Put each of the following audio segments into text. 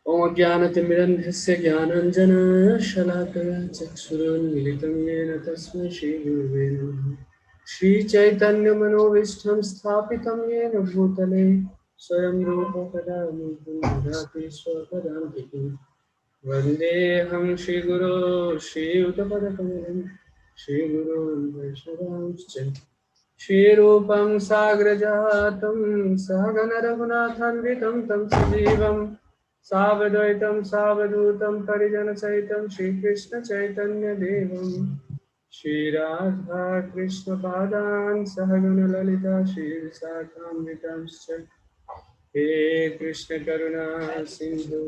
ओम ज्ञानतिमिरन्धस्य ज्ञानाञ्जनशलाकया चक्षुरुन्मिलितं येन तस्मै श्रीगुरुवे नमः। श्रीचैतन्यमनोभीष्टं स्थापितं येन भूतले स्वयं रूप कदा मुह्यं ददाति स्वपदान्तिकं। वन्देऽहं श्रीगुरो श्रीयुतपदकमलं श्रीगुरुं वैष्णवांश्च श्रीरूपं साग्रजातं सहगण रघुनाथान्वितं तं सजीवं सावद्वैतं सावधूतं परिजनसहितं श्रीकृष्ण चैतन्य देवं श्रीराधा कृष्ण पादान् सहगण ललिता श्रीविशाखान्वितांश्च। हे कृष्ण करुणा सिंधु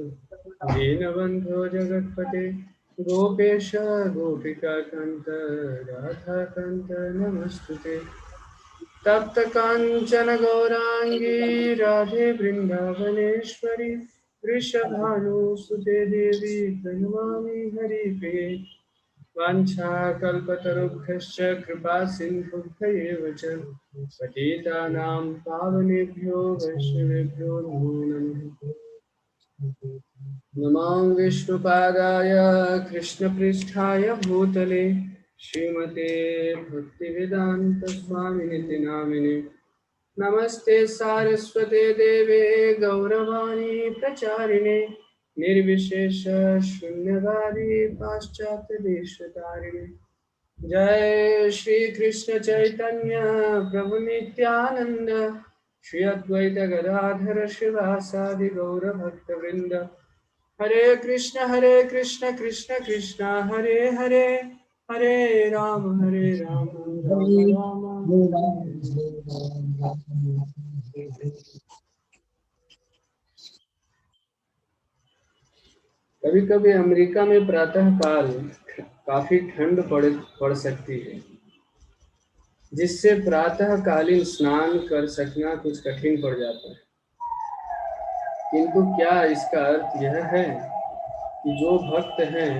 दीनबन्धो जगत्पते गोपेश गोपिकान्त राधाकान्त नमस्तुते। तप्त कांचन गौरांगी राधे वृंदावनेश्वरी वृषभानुसुते देवी प्रणमामि हरिप्रिये। वाञ्छाकल्पतरुभ्यश्च कृपा सिन्धुभ्यैव च पतितानां पावनेभ्यो वैष्णवेभ्यो नमो नमः। नमां विष्णुपादाय कृष्णपृष्ठाय भूतले श्रीमते भक्तिवेदान्तस्वामिनिति नामिने। नमस्ते सारस्वते देवे गौरवाणी प्रचारिणे निर्विशेष शून्यवादी पाश्चात्य देशतारिणे। जय श्री कृष्ण चैतन्य प्रभु नित्यानंद श्री अद्वैत गदाधर शिवासादि गौर भक्त वृंद। हरे कृष्ण कृष्ण कृष्ण हरे हरे हरे राम राम राम कभी कभी अमेरिका में प्रातः काल काफी ठंड पड़ सकती है, जिससे प्रातःकालीन स्नान कर सकना कुछ कठिन पड़ जाता है। किंतु क्या इसका अर्थ यह है कि जो भक्त हैं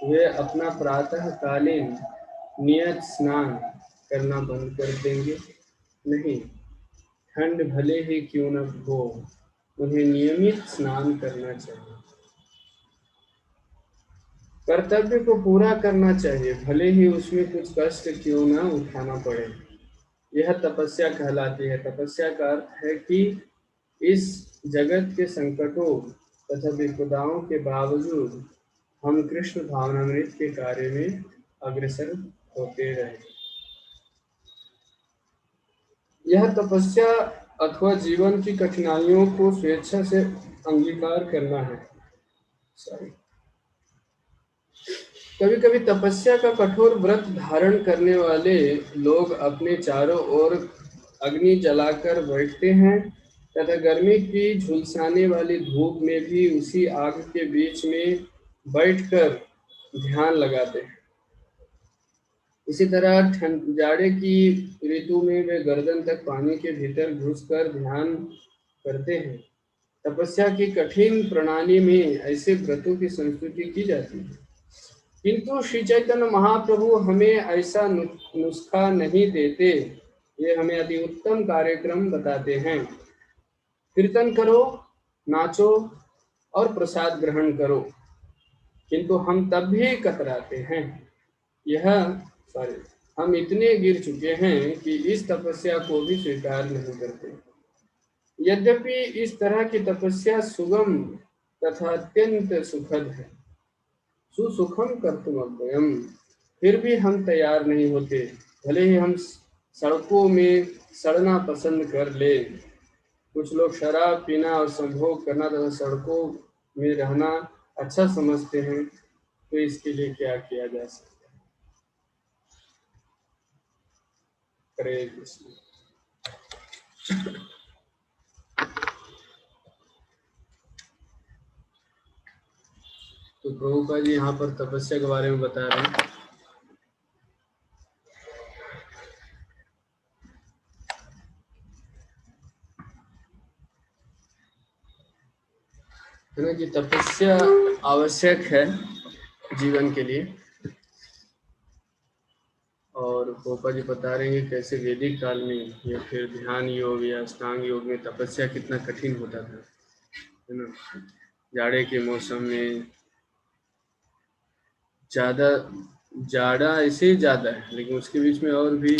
वे अपना प्रातःकालीन नियत स्नान करना बंद कर देंगे? नहीं, ठंड भले ही क्यों न हो, उन्हें नियमित स्नान करना चाहिए। कर्तव्य को पूरा करना चाहिए, भले ही उसमें कुछ कष्ट क्यों न उठाना पड़े। यह तपस्या कहलाती है। तपस्या का अर्थ है कि इस जगत के संकटों तथा विपदाओं के बावजूद हम कृष्ण भावनामृत के कार्य में अग्रसर होते रहे। यह तपस्या अथवा जीवन की कठिनाइयों को स्वेच्छा से अंगीकार करना है। कभी कभी तपस्या का कठोर व्रत धारण करने वाले लोग अपने चारों ओर अग्नि जलाकर बैठते हैं तथा गर्मी की झुलसाने वाली धूप में भी उसी आग के बीच में बैठकर ध्यान लगाते हैं। इसी तरह जाड़े की ऋतु में वे गर्दन तक पानी के भीतर घुसकर ध्यान करते हैं। तपस्या की कठिन प्रणाली में ऐसे व्रतों की संस्कृति की जाती है, किंतु श्री चैतन्य महाप्रभु हमें ऐसा नुस्खा नहीं देते। ये हमें अति उत्तम कार्यक्रम बताते हैं। कीर्तन करो, नाचो और प्रसाद ग्रहण करो, किंतु हम तब भी कतराते हैं। हम इतने गिर चुके हैं कि इस तपस्या को भी स्वीकार नहीं करते। यद्यपि इस तरह की तपस्या सुगम तथा अत्यंत सुखद है, सुसुखम कर्तुमव्ययम, फिर भी हम तैयार नहीं होते। भले ही हम सड़कों में सड़ना पसंद कर ले। कुछ लोग शराब पीना और संभोग करना तथा सड़कों में रहना अच्छा समझते हैं, तो इसके लिए क्या किया जा सकता है? हरे कृष्ण। तो प्रभुपाद जी यहाँ पर तपस्या के बारे में बता रहे हैं। है ना कि तपस्या आवश्यक है जीवन के लिए। और पोपा जी बता रहे हैं कैसे वैदिक काल में या फिर ध्यान योग या अष्टांग योग में तपस्या कितना कठिन होता था, है ना। जाड़े के मौसम में ज़्यादा जाड़ा ऐसे ही ज़्यादा है, लेकिन उसके बीच में और भी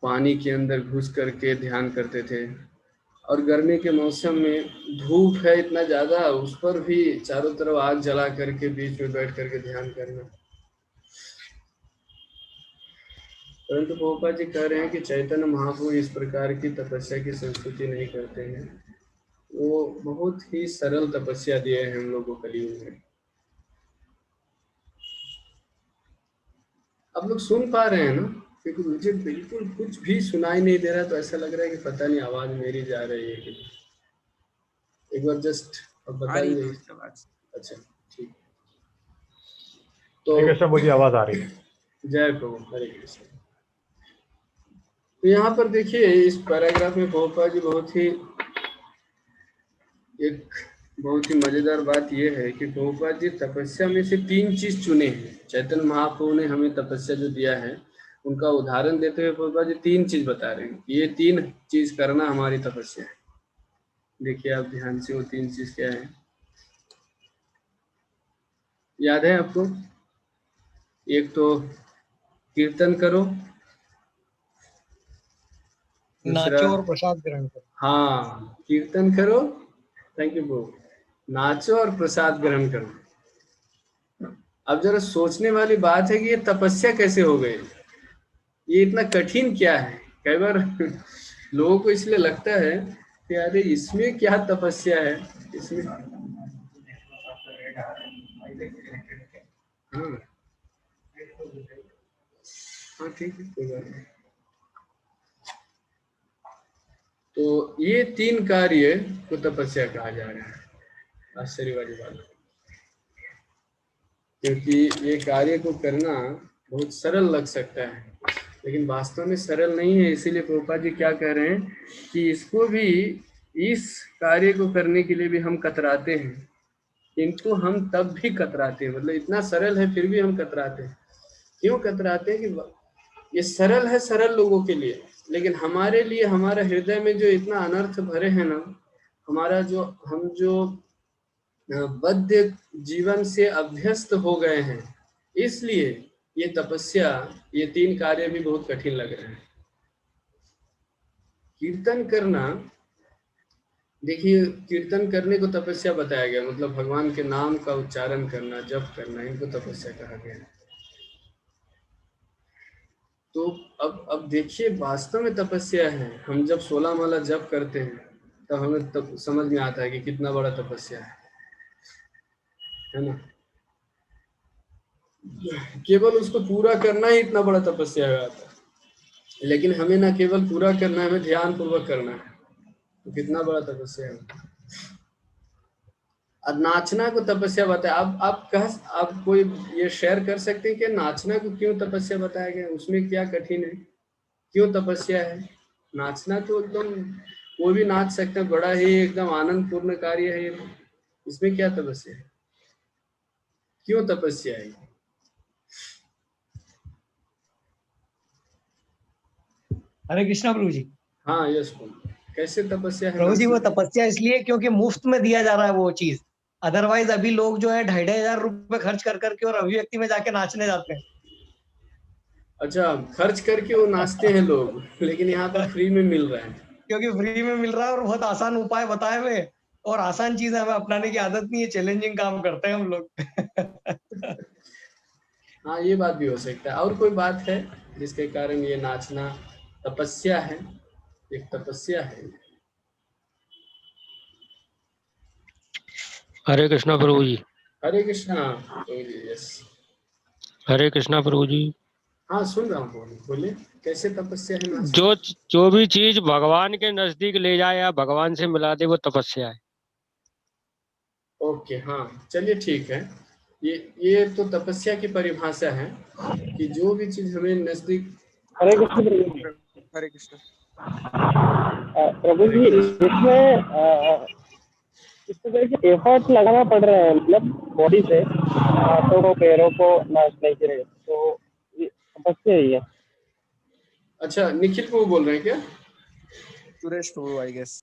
पानी के अंदर घुस करके ध्यान करते थे। और गर्मी के मौसम में धूप है इतना ज़्यादा, उस पर भी चारों तरफ आग जला करके बीच में बैठ करके ध्यान करना। परंतु प्रभुपाद जी कह रहे हैं कि चैतन्य महाप्रभु इस प्रकार की तपस्या की संस्तुति नहीं करते हैं। वो बहुत ही सरल तपस्या दिए हैं हम लोगों को कलयुग में। आप लोग सुन पा रहे हैं ना? क्योंकि मुझे बिल्कुल कुछ भी सुनाई नहीं दे रहा, तो ऐसा लग रहा है कि पता नहीं आवाज मेरी जा रही है कि एक बार जस्ट अब बता दीजिए। अच्छा ठीक। तो हरे कृष्ण, मुझे आवाज आ रही है। जय प्रभु, हरे कृष्ण। तो यहाँ पर देखिए इस पैराग्राफ में प्रभुपाद जी बहुत ही मजेदार बात यह है कि प्रभुपाद जी तपस्या में से 3 चीज चुने हैं। चैतन्य महाप्रभु ने हमें तपस्या जो दिया है, उनका उदाहरण देते हुए प्रभुपाद जी 3 चीज बता रहे हैं। ये 3 चीज करना हमारी तपस्या है। देखिए आप ध्यान से, वो 3 चीज क्या है, याद है आपको? एक तो कीर्तन करो, दूसरा नाचो और प्रसाद ग्रहण करो। हाँ, कीर्तन करो, थैंक यू प्रभु, नाचो और प्रसाद ग्रहण करो। अब जरा सोचने वाली बात है कि ये तपस्या कैसे हो गई, ये इतना कठिन क्या है? कई बार लोगों को इसलिए लगता है कि अरे इसमें क्या तपस्या है, इसमें हाँ हाँ ठीक है, कोई बात नहीं। तो ये 3 कार्य को तपस्या कहा जा रहा है। आश्चर्य वाली बात, क्योंकि ये कार्य को करना बहुत सरल लग सकता है, लेकिन वास्तव में सरल नहीं है। इसीलिए प्रभुपाद जी क्या कह रहे हैं कि इसको भी, इस कार्य को करने के लिए भी हम कतराते हैं, किंतु हम तब भी कतराते हैं, मतलब इतना सरल है फिर भी हम कतराते हैं। क्यों कतराते हैं? कि ये सरल है सरल लोगों के लिए, लेकिन हमारे लिए, हमारे हृदय में जो इतना अनर्थ भरे हैं ना, हम जो बद्ध जीवन से अभ्यस्त हो गए हैं, इसलिए ये तपस्या, ये 3 कार्य भी बहुत कठिन लग रहे हैं। कीर्तन करना, देखिए कीर्तन करने को तपस्या बताया गया, मतलब भगवान के नाम का उच्चारण करना, जप करना, इनको तपस्या कहा गया। तो अब देखिए वास्तव में तपस्या है। हम जब 16 माला जप करते हैं तब हमें तब समझ में आता है कि कितना बड़ा तपस्या है ना? केवल उसको पूरा करना ही इतना बड़ा तपस्या है, लेकिन हमें ना केवल पूरा करना है, हमें ध्यान पूर्वक करना है, तो कितना बड़ा तपस्या है। और नाचना को तपस्या बताया। आप कोई ये शेयर कर सकते हैं कि नाचना को क्यों तपस्या बताया गया, उसमें क्या कठिन है, क्यों तपस्या है? नाचना तो एकदम कोई भी नाच सकते हैं, बड़ा ही एकदम आनंद पूर्ण कार्य है ये, इसमें क्या तपस्या है, क्यों तपस्या है? हरे कृष्णा प्रभु जी। हाँ यश प्रभु, कैसे तपस्या है प्रभु जी वो नाचना? तपस्या इसलिए क्योंकि मुफ्त में दिया जा रहा है वो चीज। अदरवाइज अभी लोग जो है 2,500 रुपए खर्च कर करके और अभिव्यक्ति में जाके नाचने जाते हैं। अच्छा, खर्च करके वो नाचते हैं लोग, लेकिन यहाँ पर फ्री में मिल रहा है। क्योंकि फ्री में मिल रहा है और बहुत आसान उपाय बताए हुए, और आसान चीज हमें अपनाने की आदत नहीं है, चैलेंजिंग काम करते हैं हम लोग। हाँ ये बात भी हो सकता है। और कोई बात है जिसके कारण ये नाचना तपस्या है, एक तपस्या है? हरे कृष्णा प्रभु जी। हरे कृष्णा प्रभु जी। यस, हरे कृष्णा प्रभु जी। हाँ सुन रहा हूँ, बोलिए कैसे तपस्या है नाचना? जो भी चीज भगवान के नजदीक ले जाए या भगवान से मिला दे, वो तपस्या है। ओके, हाँ चलिए ठीक है। ये तो तपस्या की परिभाषा है कि जो भी चीज हमें नजदीक। हरे कृष्ण प्रभु जी। हरे कृष्ण प्रभु जी, इसमें इस तरह के एफर्ट्स लगाना पड़ रहे हैं, मतलब बॉडी से हाथों को पैरों को नाचने के लिए, तो ये तपस्या ही है। अच्छा, निखिल को बोल रहे हैं क्या? सुरेश प्रभु आई गेस।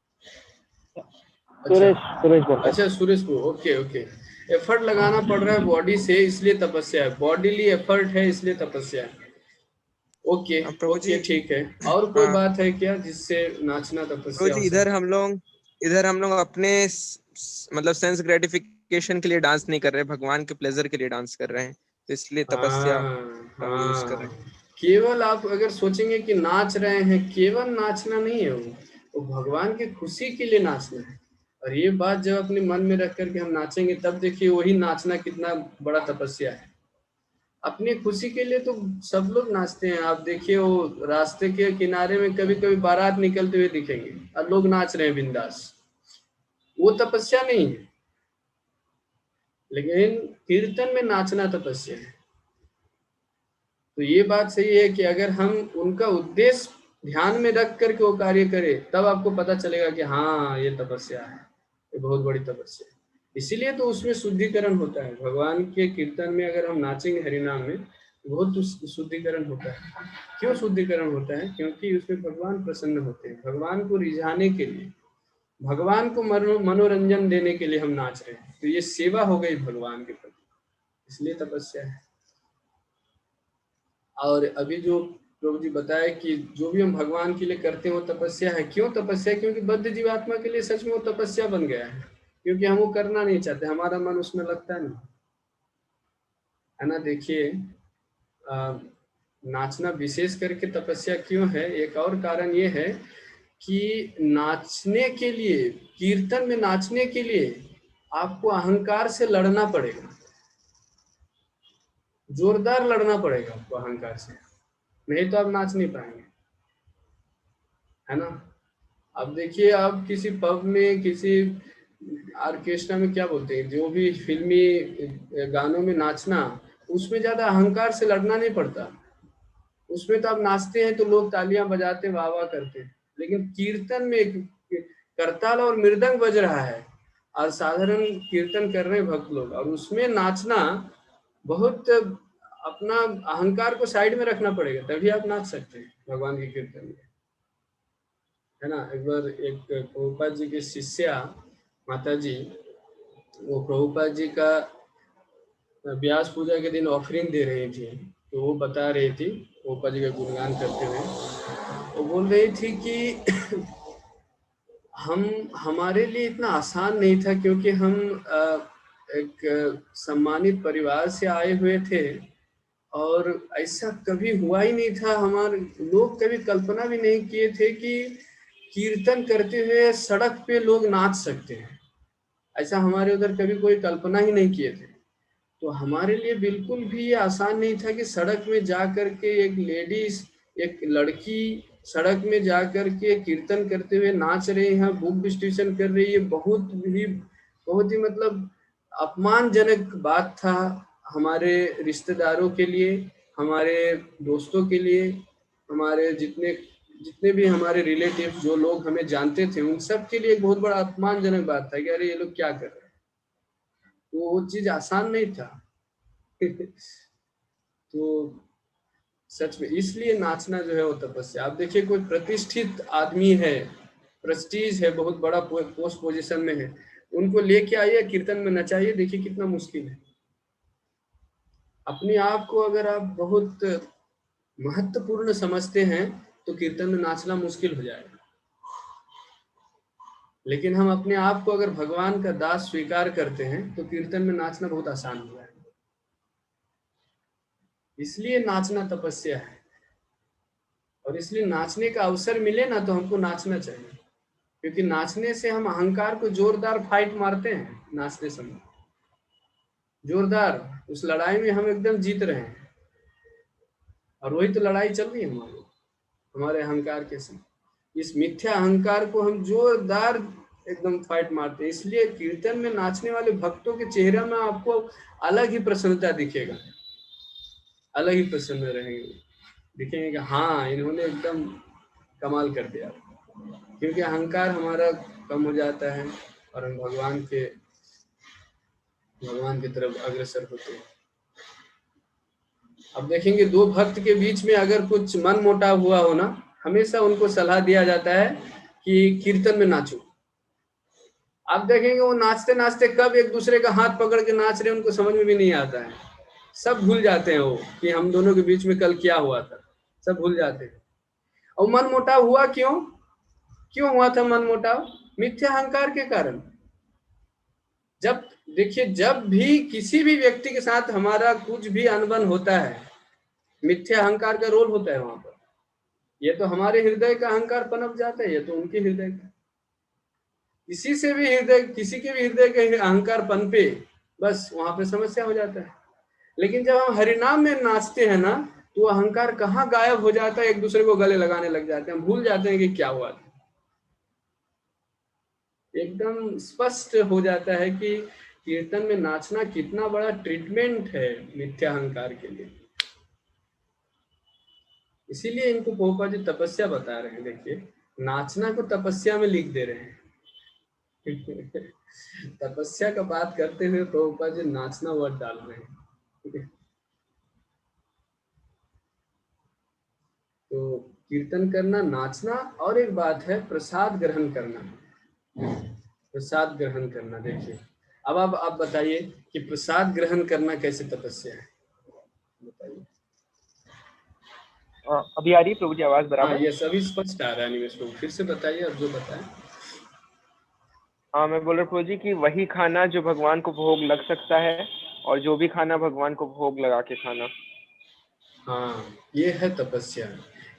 सुरेश सुरेश बोल रहा अच्छा सुरेश को, ओके ओके। एफर्ट लगाना पड़ रहा है बॉडी से इसलिए तपस्या है, बॉडीली एफर्ट है इसलिए तपस्या है। ओके प्रभु जी। ओके ठीक है। और कोई हाँ बात है क्या जिससे नाचना प्रभु तपस्या जी, हो इधर हम लोग अपने मतलब सेंस ग्रेटिफिकेशन के लिए डांस नहीं कर रहे, भगवान के प्लेजर के लिए डांस कर रहे हैं, तो इसलिए तपस्या का हम यूज कर रहे हैं। केवल आप अगर सोचेंगे कि नाच रहे हैं, केवल नाचना नहीं है वो भगवान की खुशी के लिए नाचना है। और ये बात जब अपने मन में रख करके हम नाचेंगे तब देखिए वही नाचना कितना बड़ा तपस्या है। अपनी खुशी के लिए तो सब लोग नाचते हैं। आप देखिए वो रास्ते के किनारे में कभी कभी बारात निकलते हुए दिखेंगे और लोग नाच रहे हैं बिंदास, वो तपस्या नहीं है। लेकिन कीर्तन में नाचना तपस्या है। तो ये बात सही है कि अगर हम उनका उद्देश्य ध्यान में रख करके वो कार्य करें तब आपको पता चलेगा कि हाँ ये तपस्या है, ये बहुत बड़ी तपस्या है। इसीलिए तो उसमें शुद्धिकरण होता है। भगवान के कीर्तन में अगर हम नाचेंगे हरिनाम में बहुत शुद्धिकरण होता है। क्यों शुद्धिकरण होता है? क्योंकि उसमें भगवान प्रसन्न होते हैं। भगवान को रिझाने के लिए, भगवान को मनोरंजन देने के लिए हम नाच रहे हैं, तो ये सेवा हो गई भगवान के प्रति, इसलिए तपस्या है। और अभी जो प्रभु जी बताया कि जो भी हम भगवान के लिए करते हैं वो तपस्या है। क्यों तपस्या? क्योंकि बद्ध जीवात्मा के लिए सच में वो तपस्या बन गया है, क्योंकि हम वो करना नहीं चाहते, हमारा मन उसमें लगता है ना, है ना। देखिए नाचना विशेष करके तपस्या क्यों है, एक और कारण ये है कि नाचने के लिए, कीर्तन में नाचने के लिए आपको अहंकार से लड़ना पड़ेगा, जोरदार लड़ना पड़ेगा आपको अहंकार से, नहीं तो आप नाच नहीं पाएंगे, है ना। अब देखिए आप किसी पब में, किसी ऑर्केस्ट्रा में, क्या बोलते हैं, जो भी फिल्मी गानों में नाचना, उसमें ज्यादा अहंकार से लड़ना नहीं पड़ता। उसमें तो आप नाचते हैं तो लोग तालियां बजाते वाह वाह करते हैं, लेकिन कीर्तन में करताल और मृदंग बज रहा है और साधारण कीर्तन कर रहे हैं भक्त लोग, और उसमें नाचना बहुत, अपना अहंकार को साइड में रखना पड़ेगा तभी आप नाच सकते हैं भगवान के कीर्तन में, है ना। एक बार एक प्रभुपाद जी की शिष्या माता जी, वो प्रभुपाद जी का व्यास पूजा के दिन ऑफरिंग दे रही थी, तो वो बता रही थी प्रभुपाद जी का गुणगान करते हुए, वो बोल रही थी कि हमारे लिए इतना आसान नहीं था, क्योंकि हम एक सम्मानित परिवार से आए हुए थे और ऐसा कभी हुआ ही नहीं था, हमारे लोग कभी कल्पना भी नहीं किए थे कि कीर्तन करते हुए सड़क पे लोग नाच सकते हैं, ऐसा हमारे उधर कभी कोई कल्पना ही नहीं किए थे। तो हमारे लिए बिल्कुल भी ये आसान नहीं था कि सड़क में जा करके एक लेडीज, एक लड़की सड़क में जा करके कीर्तन करते हुए नाच रहे हैं, बुक डिस्ट्रीब्यूशन कर रही है, बहुत ही मतलब अपमानजनक बात था हमारे रिश्तेदारों के लिए, हमारे दोस्तों के लिए, हमारे जितने भी हमारे रिलेटिव, जो लोग हमें जानते थे, उन सब के लिए एक बहुत बड़ा अपमानजनक बात था कि अरे ये लोग क्या कर रहे हैं। तो वो चीज आसान नहीं था तो सच में इसलिए नाचना जो है वो तपस्या। आप देखिए कोई प्रतिष्ठित आदमी है, प्रेस्टीज है, बहुत बड़ा पोस्ट पोजीशन में है, उनको लेके आइए कीर्तन में नचाइए, देखिए कितना मुश्किल है। अपने आप को अगर आप बहुत महत्वपूर्ण समझते हैं तो कीर्तन में नाचना मुश्किल हो जाएगा, लेकिन हम अपने आप को अगर भगवान का दास स्वीकार करते हैं तो कीर्तन में नाचना बहुत आसान हो जाएगा। इसलिए नाचना तपस्या है, और इसलिए नाचने का अवसर मिले ना तो हमको नाचना चाहिए, क्योंकि नाचने से हम अहंकार को जोरदार फाइट मारते हैं। नाचते समय जोरदार, उस लड़ाई में हम एकदम जीत रहे हैं, और वही तो लड़ाई चल रही है हमारे अहंकार के साथ। इस मिथ्या अहंकार को हम जोरदार एकदम फाइट मारते हैं। इसलिए कीर्तन में नाचने वाले भक्तों के चेहरे में आपको अलग ही प्रसन्नता दिखेगा, अलग ही प्रसन्न रहेंगे, दिखेंगे कि हाँ इन्होंने एकदम कमाल कर दिया, क्योंकि अहंकार हमारा कम हो जाता है और हम भगवान की तरफ अग्रसर होते हैं। अब देखेंगे दो भक्त के बीच में अगर कुछ मन मुटाव हुआ हो ना, हमेशा उनको सलाह दिया जाता है कि कीर्तन में नाचो, आप देखेंगे वो नाचते नाचते कब एक दूसरे का हाथ पकड़ के नाच रहे हैं उनको समझ में भी नहीं आता है। सब भूल जाते हैं वो कि हम दोनों के बीच में कल क्या हुआ था, सब भूल जाते हैं। और मन मुटाव हुआ क्यों? क्यों हुआ था मन मुटाव? मिथ्या अहंकार के कारण। जब देखिए, जब भी किसी भी व्यक्ति के साथ हमारा कुछ भी अनबन होता है, मिथ्या अहंकार का रोल होता है वहां पर। ये तो हमारे हृदय का अहंकार पनप जाता है, ये तो उनके हृदय का। किसी के भी हृदय के अहंकार पनपे, बस वहां पे समस्या हो जाता है। लेकिन जब हम हरिनाम में नाचते हैं ना, तो अहंकार कहाँ गायब हो जाता है, एक दूसरे को गले लगाने लग जाते हैं, हम भूल जाते हैं कि क्या हुआ था। एकदम स्पष्ट हो जाता है कि कीर्तन में नाचना कितना बड़ा ट्रीटमेंट है मिथ्या अहंकार के लिए। इसीलिए इनको पोपा जी तपस्या बता रहे हैं। देखिए, नाचना को तपस्या में लिख दे रहे हैं। तपस्या का बात करते हुए पोपा जी नाचना वर्ड डाल रहे हैं। तो कीर्तन करना, नाचना, और एक बात है प्रसाद ग्रहण करना। प्रसाद ग्रहण करना, देखिए अब आप बताइए कि प्रसाद ग्रहण करना कैसे तपस्या है, बताइए। अभी आ रही है प्रभु जी आवाज हाँ, बराबर? ये सभी स्पष्ट आ रहा है निमेश प्रभु, फिर से बताइए अब जो बताएं। हाँ, मैं बोल रहा प्रभु जी कि वही खाना जो भगवान को भोग लग सकता है, और जो भी खाना भगवान को भोग लगा के खाना। हाँ, ये है तपस्या।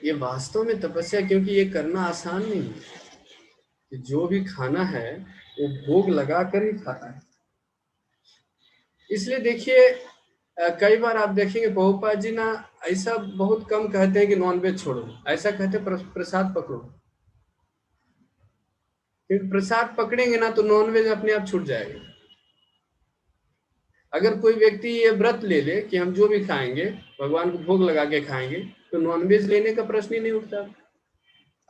ये वास्तव में तपस्या, क्योंकि ये करना आसान नहीं है कि जो भी खाना है वो भोग लगा कर ही खाना है। इसलिए देखिए, कई बार आप देखेंगे प्रभुपाद जी ना ऐसा बहुत कम कहते हैं कि नॉनवेज छोड़ो, ऐसा कहते हैं प्रसाद पकड़ो। क्योंकि प्रसाद पकड़ेंगे ना तो नॉनवेज अपने आप छूट जाएगा। अगर कोई व्यक्ति ये व्रत ले ले कि हम जो भी खाएंगे भगवान को भोग लगा के खाएंगे, तो नॉनवेज लेने का प्रश्न ही नहीं उठता।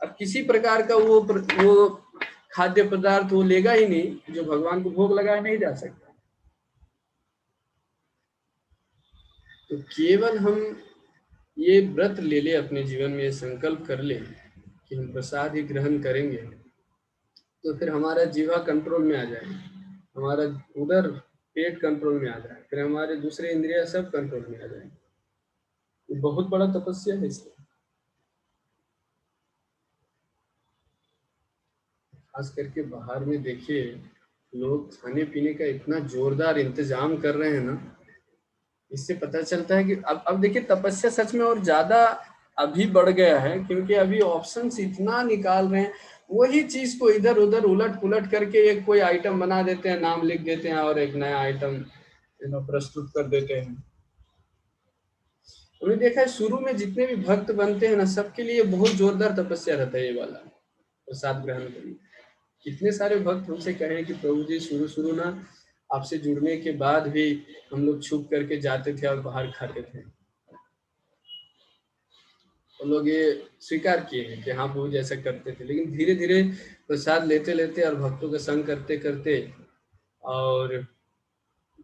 अब किसी प्रकार का वो खाद्य पदार्थ वो लेगा ही नहीं जो भगवान को भोग लगाया नहीं जा सकता। तो केवल हम ये व्रत ले ले, अपने जीवन में ये संकल्प कर ले कि हम प्रसाद ही ग्रहण करेंगे, तो फिर हमारा जीवा कंट्रोल में आ जाएगा, हमारा उधर पेट कंट्रोल में आ जाए, फिर हमारे दूसरे इंद्रिया सब कंट्रोल में आ जाएंगे। बहुत बड़ा तपस्या है इसलिए। खास करके बाहर में देखिए, लोग खाने पीने का इतना जोरदार इंतजाम कर रहे हैं ना, इससे पता चलता है कि अब देखिए तपस्या सच में और ज्यादा अभी बढ़ गया है, क्योंकि अभी ऑप्शंस इतना निकाल रहे हैं। वही चीज को इधर उधर उलट पुलट करके एक कोई आइटम बना देते हैं, नाम लिख देते हैं और एक नया आइटम प्रस्तुत कर देते हैं। हमने देखा है शुरू में जितने भी भक्त बनते हैं ना, सबके लिए बहुत जोरदार तपस्या रहता है ये वाला प्रसाद ग्रहण करने। कितने सारे भक्त हमसे कहे कि प्रभु जी शुरू शुरू ना आपसे जुड़ने के बाद भी हम लोग छुप करके जाते थे और बाहर खाते थे। तो लोग ये स्वीकार किए हैं कि हाँ प्रभु जी ऐसा करते थे, लेकिन धीरे धीरे प्रसाद लेते लेते और भक्तों का संग करते करते और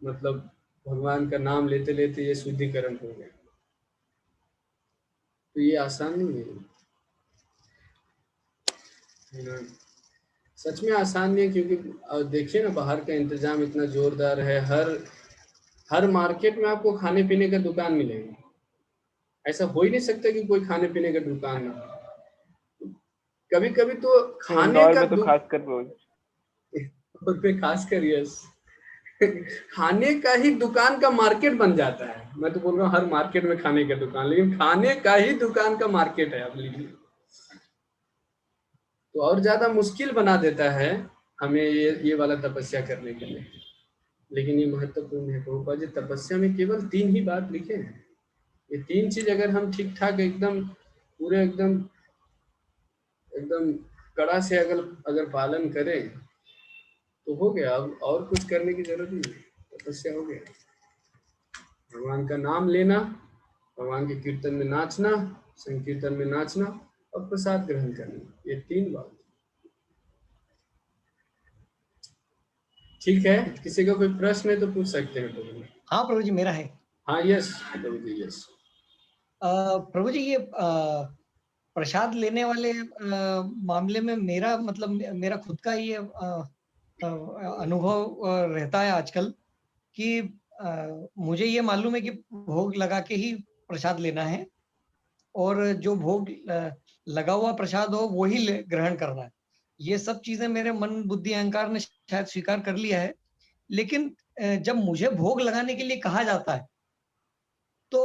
मतलब भगवान का नाम लेते लेते ये शुद्धिकरण हो गया। तो ये आसान नहीं है ना, सच में आसान नहीं है। क्योंकि देखिए ना, बाहर का इंतजाम इतना जोरदार है, हर मार्केट में आपको खाने पीने का दुकान मिलेगा। ऐसा हो ही नहीं सकता कि कोई खाने पीने का दुकान ना। कभी कभी तो खाने इंदौर का में तो खासकर प्रभु जी। खासकर यस, खाने का ही दुकान का मार्केट बन जाता है। मैं तो बोल रहा हूँ हर मार्केट में खाने का दुकान, लेकिन खाने का ही दुकान का मार्केट है, आप लीजिए। तो और ज्यादा मुश्किल बना देता है हमें ये वाला तपस्या करने के लिए। लेकिन ये महत्वपूर्ण है। प्रभुपाद जी तपस्या में केवल 3 ही बात लिखे हैं। ये 3 चीज अगर हम ठीक ठाक एकदम पूरे एकदम एकदम कड़ा से अगर पालन करें तो हो गया। अब और कुछ करने की जरूरत नहीं, तपस्या हो गया। भगवान का नाम लेना, भगवान के कीर्तन में नाचना, संकीर्तन में नाचना और प्रसाद ग्रहण करना, ये 3 बात। ठीक है, किसी का कोई प्रश्न है तो पूछ सकते हैं प्रभु जी। हाँ प्रभु जी, मेरा है। हाँ यस प्रभु जी, यस। प्रभु जी, ये प्रसाद लेने वाले मामले में मेरा मतलब मेरा खुद का ये अनुभव रहता है आजकल कि मुझे ये मालूम है कि भोग लगा के ही प्रसाद लेना है और जो भोग लगा हुआ प्रसाद हो वो ही ग्रहण करना है। ये सब चीजें मेरे मन बुद्धि अहंकार ने शायद स्वीकार कर लिया है, लेकिन जब मुझे भोग लगाने के लिए कहा जाता है तो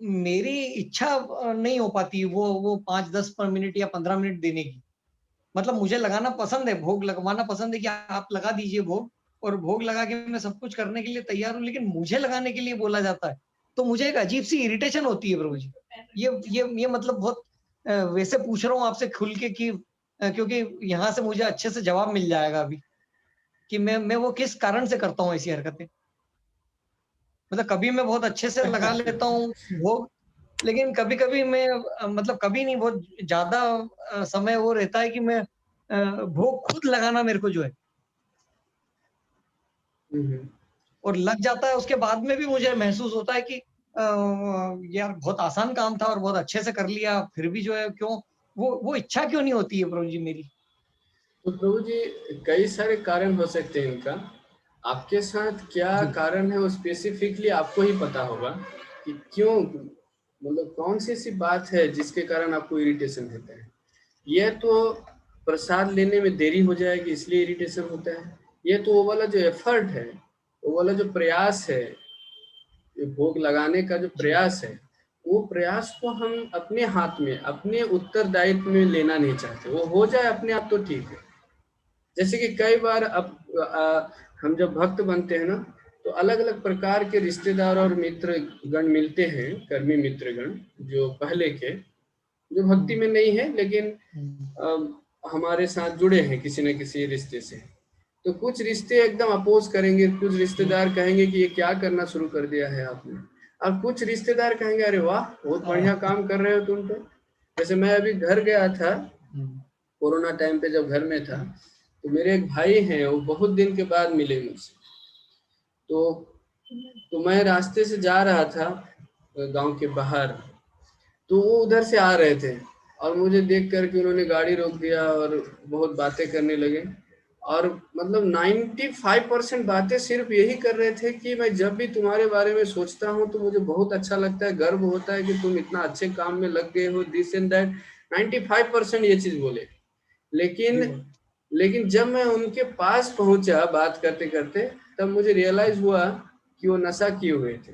मेरी इच्छा नहीं हो पाती वो 5-10 मिनट या 15 मिनट देने की। मतलब मुझे लगाना पसंद है, भोग लगवाना पसंद है कि आप लगा दीजिए भोग, और भोग लगा के मैं सब कुछ करने के लिए तैयार हूँ, लेकिन मुझे लगाने के लिए बोला जाता है, तो मुझे एक अजीब-सी इरिटेशन होती है प्रभु जी। ये मतलब बहुत वैसे पूछ रहा हूँ आपसे खुल के कि क्योंकि यहाँ से मुझे अच्छे से जवाब मिल जाएगा अभी, कि मैं वो किस कारण से करता हूँ ऐसी हरकतें। मतलब कभी मैं बहुत अच्छे से लगा लेता हूँ भोग, लेकिन कभी-कभी मैं मतलब कभी नहीं, बहुत ज़्यादा समय वो रहता है कि मैं भोग खुद लगाना मेरे को जो है हम्म। और लग जाता है, उसके बाद में भी मुझे महसूस होता है कि यार बहुत आसान काम था और बहुत अच्छे से कर लिया, फिर भी जो है क्यों वो इच्छा क्यों नहीं होती है प्रभु जी मेरी? तो प्रभु जी, कई सारे कारण हो सकते हैं इनका। आपके साथ क्या जी। कारण है वो स्पेसिफिकली आपको ही पता होगा कि क्यों, मतलब कौन सी ऐसी बात है जिसके कारण आपको इरिटेशन होता है। यह तो प्रसाद लेने में देरी हो जाएगी इसलिए इरिटेशन होता है। यह तो वो वाला जो एफर्ट है, वो वाला जो प्रयास है, ये भोग लगाने का जो जी। प्रयास है, वो प्रयास को हम अपने हाथ में, अपने उत्तरदायित्व में लेना नहीं चाहते। वो हो जाए अपने आप तो ठीक है। जैसे कि कई बार अब हम जब भक्त बनते हैं ना, तो अलग अलग प्रकार के रिश्तेदार और मित्र गण मिलते हैं, कर्मी मित्रगण, जो पहले के, जो भक्ति हुँ, में नहीं है लेकिन हुँ, हमारे साथ जुड़े हैं किसी न किसी रिश्ते से। तो कुछ रिश्ते एकदम अपोज करेंगे, कुछ हुँ। रिश्तेदार कहेंगे कि ये क्या करना शुरू कर दिया है आपने, और कुछ रिश्तेदार कहेंगे अरे वाह बहुत बढ़िया काम कर रहे हो तुम तो। जैसे मैं अभी घर गया था हुँ, कोरोना टाइम पे, जब घर में था, हुँ, तो मेरे एक भाई हैं, वो बहुत दिन के बाद मिले मुझसे। तो मैं रास्ते से जा रहा था गांव के बाहर, तो वो उधर से आ रहे थे और मुझे देख करके उन्होंने गाड़ी रोक दिया और बहुत बातें करने लगे। और मतलब 95% बातें सिर्फ यही कर रहे थे कि मैं जब भी तुम्हारे बारे में सोचता हूँ तो मुझे बहुत अच्छा लगता है, गर्व होता है कि तुम इतना अच्छे काम में लग गए हो, दिस एंड दैट। 95% ये चीज बोले। लेकिन जी बात। जब मैं उनके पास पहुंचा बात करते करते, तब मुझे रियलाइज हुआ कि वो नशा किए हुए थे,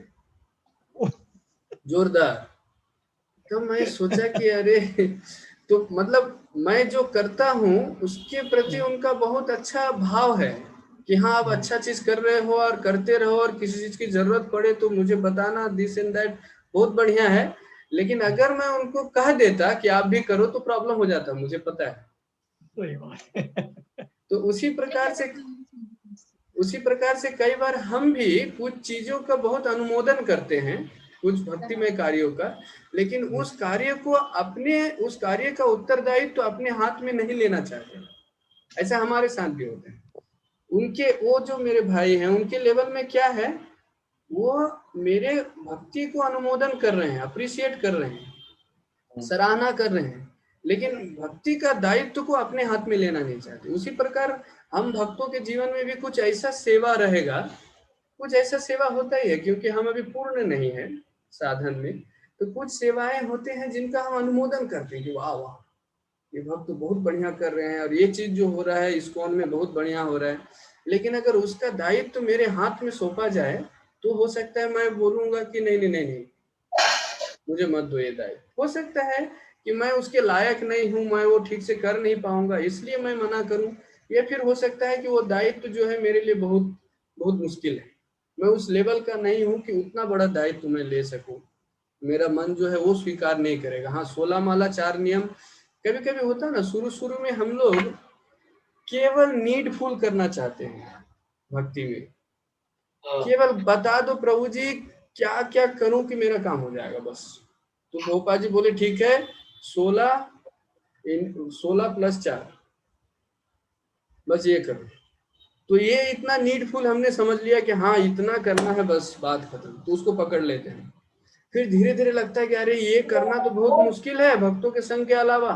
जोरदार। तो मैं सोचा कि अरे तो मतलब मैं जो करता हूँ उसके प्रति हुँ, उनका बहुत अच्छा भाव है कि हाँ आप हुँ, अच्छा चीज कर रहे हो और करते रहो, और किसी चीज की जरूरत पड़े तो मुझे बताना, दिस एंड दैट, बहुत बढ़िया है। लेकिन हुँ, अगर मैं उनको कह देता कि आप भी करो तो प्रॉब्लम हो जाता, मुझे पता है। सही बात है। तो उसी प्रकार से कई बार हम भी कुछ चीजों का बहुत अनुमोदन करते हैं, कुछ भक्तिमय कार्यों का, लेकिन जी, उस कार्य का उत्तरदायित्व तो अपने हाथ में नहीं लेना चाहते। ऐसा हमारे साथ भी होता है। उनके, वो जो मेरे भाई हैं, उनके लेवल में क्या है, वो मेरे भक्ति को अनुमोदन कर रहे हैं, अप्रिशिएट कर रहे हैं, सराहना कर रहे हैं, लेकिन भक्ति का दायित्व को अपने हाथ में लेना नहीं चाहते। उसी प्रकार हम भक्तों के जीवन में भी कुछ ऐसा सेवा रहेगा, कुछ ऐसा सेवा होता ही है, क्योंकि हम अभी पूर्ण नहीं है साधन में। तो कुछ सेवाएं होते हैं जिनका हम अनुमोदन करते हैं कि वाह वाह, ये भक्त तो बहुत बढ़िया कर रहे हैं और ये चीज जो हो रहा है इस्कॉन में बहुत बढ़िया हो रहा है। लेकिन अगर उसका दायित्व तो मेरे हाथ में सौंपा जाए, तो हो सकता है मैं बोलूंगा कि नहीं नहीं नहीं नहीं, मुझे मत दो ये दायित्व। हो सकता है कि मैं उसके लायक नहीं हूँ, मैं वो ठीक से कर नहीं पाऊंगा इसलिए मैं मना करूं। या फिर हो सकता है कि वो दायित्व जो है मेरे लिए बहुत बहुत मुश्किल है, मैं उस लेवल का नहीं हूँ कि उतना बड़ा दायित्व मैं ले सकूं। मेरा मन जो है वो स्वीकार नहीं करेगा। हाँ, 16 माला 4 नियम कभी कभी होता है ना, शुरू शुरू में हम लोग केवल नीडफुल करना चाहते हैं भक्ति में, केवल बता दो प्रभु जी क्या क्या करूं कि मेरा काम हो जाएगा बस। तो गोपा जी बोले ठीक है, 16 16+4 बस ये करो। तो ये इतना नीडफुल हमने समझ लिया कि हाँ इतना करना है बस, बात खत्म, तो उसको पकड़ लेते हैं। फिर धीरे धीरे लगता है कि अरे ये करना तो बहुत मुश्किल है भक्तों के संग के अलावा,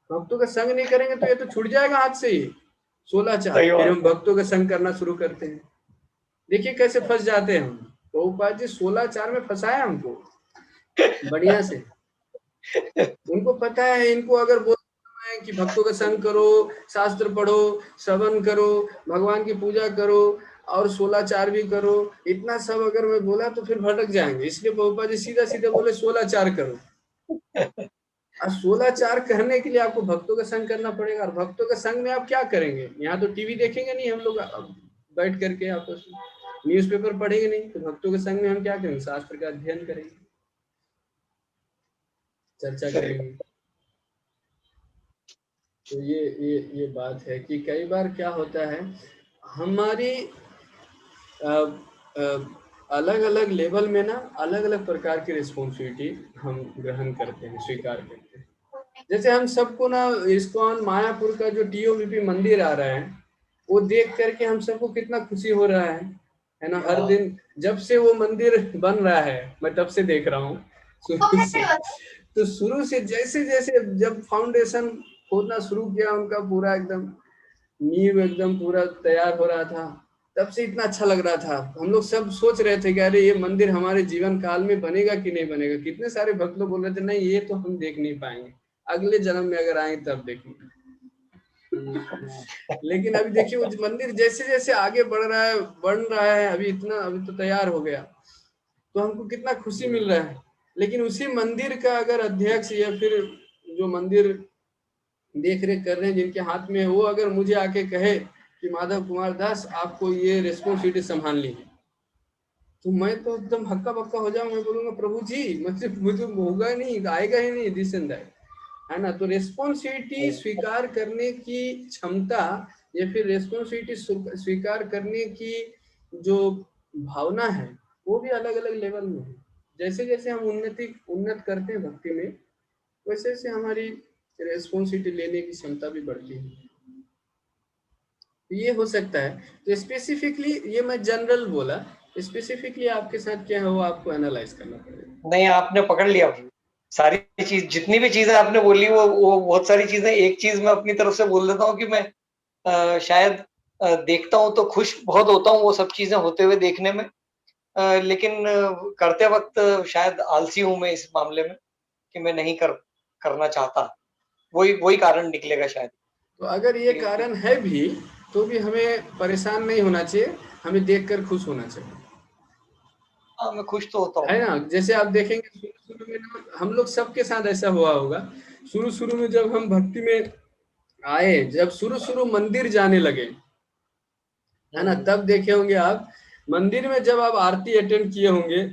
भक्तों का संग नहीं करेंगे तो ये तो छूट जाएगा हाथ से ही। 16 सही फिर बात हम भक्तों का संग करना शुरू करते हैं। देखिए कैसे फंस जाते हैं हम। प्रभुपाद जी 16 में फंसाया हमको बढ़िया से। उनको पता है, इनको अगर बोलना है कि भक्तों का संग करो, शास्त्र पढ़ो, श्रवण करो, भगवान की पूजा करो और 16 भी करो, इतना सब अगर मैं बोला तो फिर भटक जाएंगे। इसलिए प्रभुपाद जी सीधा सीधा बोले 16 करो। और 16 करने के लिए आपको भक्तों का संग करना पड़ेगा। और भक्तों के संग में आप क्या करेंगे? यहाँ तो टीवी देखेंगे नहीं हम लोग बैठ करके, आपस में न्यूज़पेपर पढ़ेंगे नहीं, तो भक्तों के संग में हम क्या करेंगे? शास्त्र का अध्ययन करेंगे, चर्चा करेंगे। तो ये बात है कि कई बार क्या होता है, हमारी अलग अलग लेवल में ना अलग अलग प्रकार की रिस्पॉन्सिबिलिटी हम ग्रहण करते हैं, स्वीकार करते हैं। जैसे हम सबको ना इस्कॉन मायापुर का जो टीओबीपी मंदिर आ रहा है, वो देख करके हम सबको कितना खुशी हो रहा है ना। हर दिन जब से वो मंदिर बन रहा है, मैं तब से देख रहा हूँ शुरू से। तो शुरू से जैसे जैसे जब फाउंडेशन खोदना शुरू किया, उनका पूरा एकदम नींव एकदम पूरा तैयार हो रहा था, तब से इतना अच्छा लग रहा था। हम लोग सब सोच रहे थे कि अरे ये मंदिर हमारे जीवन काल में बनेगा कि नहीं बनेगा। कितने सारे भक्त लोग बोल रहे थे नहीं ये तो हम देख नहीं पाएंगे, अगले जन्म में अगर आएंगे तब देखेंगे। लेकिन अभी देखिए वो मंदिर जैसे जैसे आगे बढ़ रहा है, बन रहा है, अभी तो तैयार हो गया, तो हमको कितना खुशी मिल रहा है। लेकिन उसी मंदिर का अगर अध्यक्ष या फिर जो मंदिर देख रेख कर रहे हैं, जिनके हाथ में, वो अगर मुझे आके कहे कि माधव कुमार दास आपको ये रिस्पॉन्सिबिलिटी संभालनी है, तो मैं तो एकदम हक्का बक्का हो जाऊंगा। मैं बोलूंगा प्रभु जी मुझे होगा नहीं, आएगा ही नहीं, दिस एंड दैट, है ना। तो रिस्पॉन्सिबिलिटी स्वीकार करने की क्षमता या फिर रिस्पॉन्सिबिलिटी स्वीकार करने की जो भावना है, वो भी अलग अलग लेवल में है। जैसे जैसे हम उन्नत करते हैं भक्ति में, वैसे वैसे हमारी रिस्पॉन्सिबिलिटी लेने की क्षमता भी बढ़ती है। ये हो सकता है। तो स्पेसिफिकली ये मैं जनरल बोला, स्पेसिफिकली आपके साथ क्या है वो आपको एनालाइज करना पड़ेगा। नहीं, आपने पकड़ लिया सारी चीज, जितनी भी चीजें आपने बोली वो बहुत सारी चीजें। एक चीज मैं अपनी तरफ से बोल देता हूँ कि मैं शायद देखता हूँ तो खुश बहुत होता हूँ वो सब चीजें होते हुए देखने में, लेकिन करते वक्त शायद आलसी हूँ मैं इस मामले में कि मैं नहीं करना चाहता। वही कारण निकलेगा शायद। तो अगर ये कारण है भी तो भी हमें परेशान नहीं होना चाहिए, हमें देखकर खुश होना चाहिए। हाँ, मैं खुश तो होता हूँ, है ना। जैसे आप देखेंगे शुरू में ना, हम लोग सबके साथ ऐसा हुआ होगा, शुरू में जब हम भक्ति में आए, जब शुरू मंदिर जाने लगे, है ना, तब देखे होंगे आप मंदिर में जब आप आरती अटेंड किए होंगे,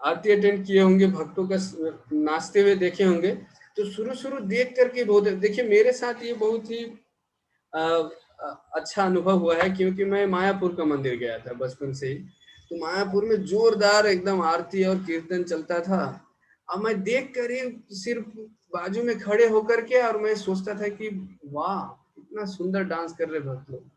आरती अटेंड किए होंगे, भक्तों का नाचते हुए देखे होंगे, तो शुरू देख करके बहुत, देखिए मेरे साथ ये बहुत ही अच्छा अनुभव हुआ है, क्योंकि मैं मायापुर का मंदिर गया था बचपन से ही। तो मायापुर में जोरदार एकदम आरती और कीर्तन चलता था। अब मैं देख कर ही सिर्फ बाजू में खड़े होकर के, और मैं सोचता था कि वाह इतना सुंदर डांस कर रहे भक्त लोग।